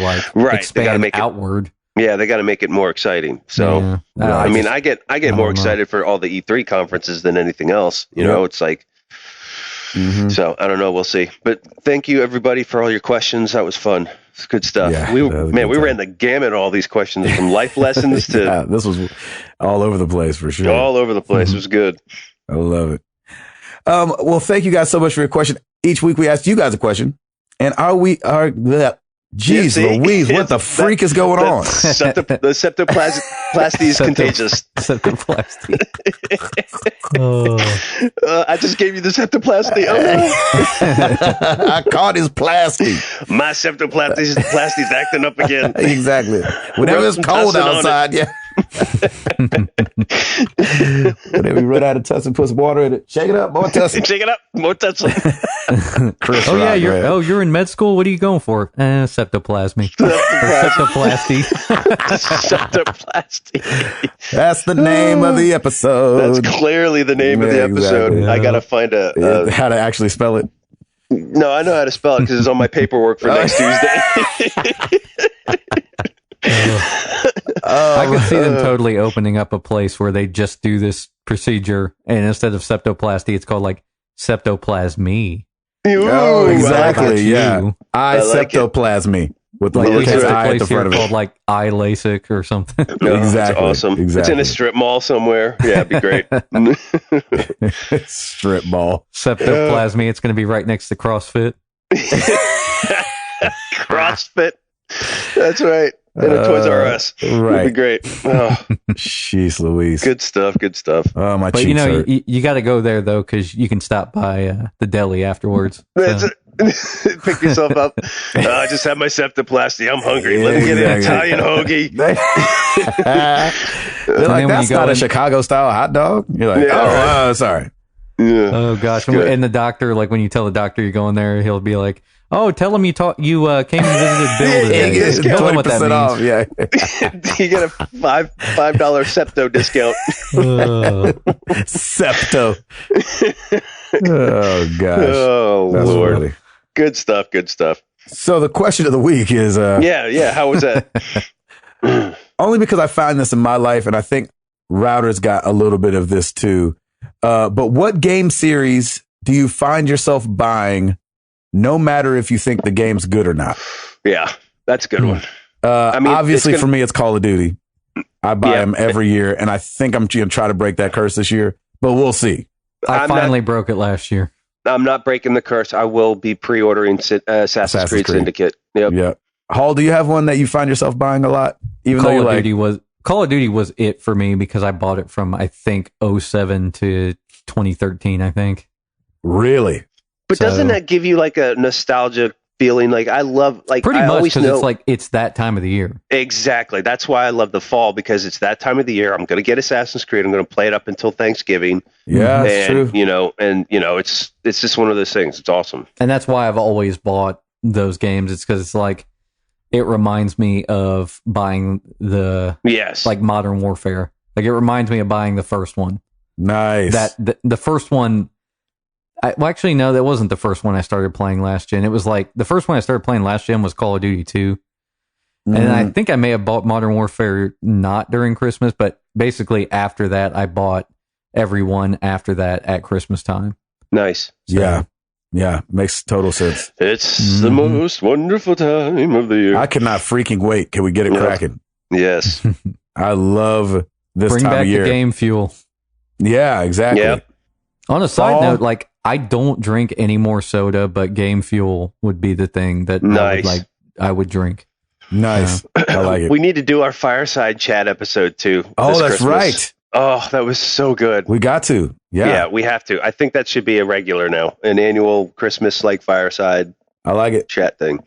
expand outward. Yeah, they got to make it more exciting. So I mean, I get more excited for all the E3 conferences than anything else. It's like. Mm-hmm. So I don't know. We'll see. But thank you everybody for all your questions. That was fun. It's good stuff. Yeah, we ran the gamut of all these questions from life lessons to this was all over the place for sure. All over the place. Mm-hmm. It was good. I love it. Well, thank you guys so much for your question. Each week we ask you guys a question, and Jeez Louise, what the freak is going on? The septoplasty is contagious. Septoplasty. I just gave you the septoplasty. I caught his plasty. My septoplasty's acting up again. Exactly. Whenever it's cold outside, yeah. Whenever you run out of tussin, put some water in it. Shake it up, more tussin. Shake it up, more tussin. You're in med school. What are you going for? Septoplasmy. Septoplasty. Septoplasty. That's the name of the episode. That's clearly the name of the episode. Exactly. I gotta find how to actually spell it. No, I know how to spell it because it's on my paperwork for next Tuesday. I could see them totally opening up a place where they just do this procedure, and instead of septoplasty, it's called like septoplasmy. Oh, exactly. Yeah, I like septoplasmy with the like lowercase I at the front of it. Called like eye LASIK or something. No, exactly. That's awesome. Exactly. It's in a strip mall somewhere. Yeah, it'd be great. Strip mall. Septoplasmy. It's going to be right next to CrossFit. CrossFit. That's right. In a Toys R Us. Right. It'd be great. Oh. Jeez Louise. Good stuff. Good stuff. Oh, my But cheeks hurt. you got to go there though, because you can stop by the deli afterwards. So. Pick yourself up. I just had my septoplasty. I'm hungry. Let me get an Italian hoagie. They're like, that's not a Chicago style hot dog. You're like, sorry. Yeah. Oh gosh. And the doctor, like when you tell the doctor you're going there, he'll be like, oh, tell him you came and visited Bill today. Tell him what that means. Off, yeah. You get a $5 Septo discount. Septo. Oh gosh. Oh that's Lord. Funny. Good stuff. Good stuff. So the question of the week is yeah. How was that? Only because I find this in my life, and I think Router's got a little bit of this too. But what game series do you find yourself buying, no matter if you think the game's good or not? Yeah, that's a good one. Obviously for me, it's Call of Duty. I buy them every year, and I think I'm going to try to break that curse this year, but we'll see. I finally broke it last year. I'm not breaking the curse. I will be pre-ordering Assassin's Creed Syndicate. Yep. Yeah. Hall, do you have one that you find yourself buying a lot? Even though you're like, Call of Duty was it for me because I bought it from, I think, 07 to 2013, I think. really? But doesn't that give you like a nostalgia feeling? Like I love, like Pretty I much always because know it's like it's that time of the year. exactly. That's why I love the fall, because it's that time of the year. I'm going to get Assassin's Creed. I'm going to play it up until Thanksgiving. Yeah, that's and true. it's just one of those things. It's awesome. And that's why I've always bought those games. It's because it's like it reminds me of buying the like Modern Warfare. Like it reminds me of buying the first one. Nice. That the first one. Well, actually, no, that wasn't the first one I started playing last gen. It was like the first one I started playing last gen was Call of Duty 2. And I think I may have bought Modern Warfare not during Christmas, but basically after that, I bought every one after that at Christmas time. Nice. So, yeah, makes total sense. It's the most wonderful time of the year. I cannot freaking wait. Can we get it cracking? Yes. I love this Bring time back of year. the game fuel. Yeah, exactly. Yep. On a side note, like I don't drink any more soda, but Game Fuel would be the thing that I would drink. Nice. I like it. We need to do our fireside chat episode too. Oh, that's Christmas. right. Oh, that was so good. We got to. Yeah, we have to. I think that should be a regular now, an annual Christmas like fireside. I like it. Chat thing.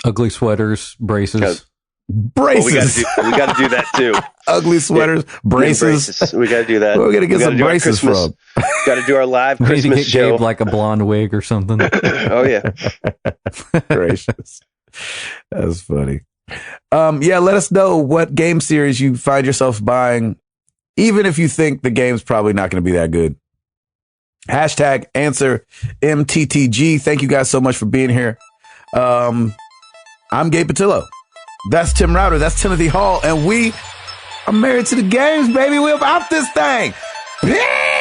Ugly sweaters, braces. Braces. Well, we got to do that too. Ugly sweaters, braces. We got to do that. Where are we going to get some braces from? Got to do our live We need to Christmas get show. Gabe like a blonde wig or something. Oh yeah. Gracious. That's funny. Let us know what game series you find yourself buying, even if you think the game's probably not going to be that good. Hashtag answer MTTG. Thank you guys so much for being here. I'm Gabe Patillo. That's Tim Router. That's Timothy Hall. And we are married to the games, baby. We're about this thing. Yeah!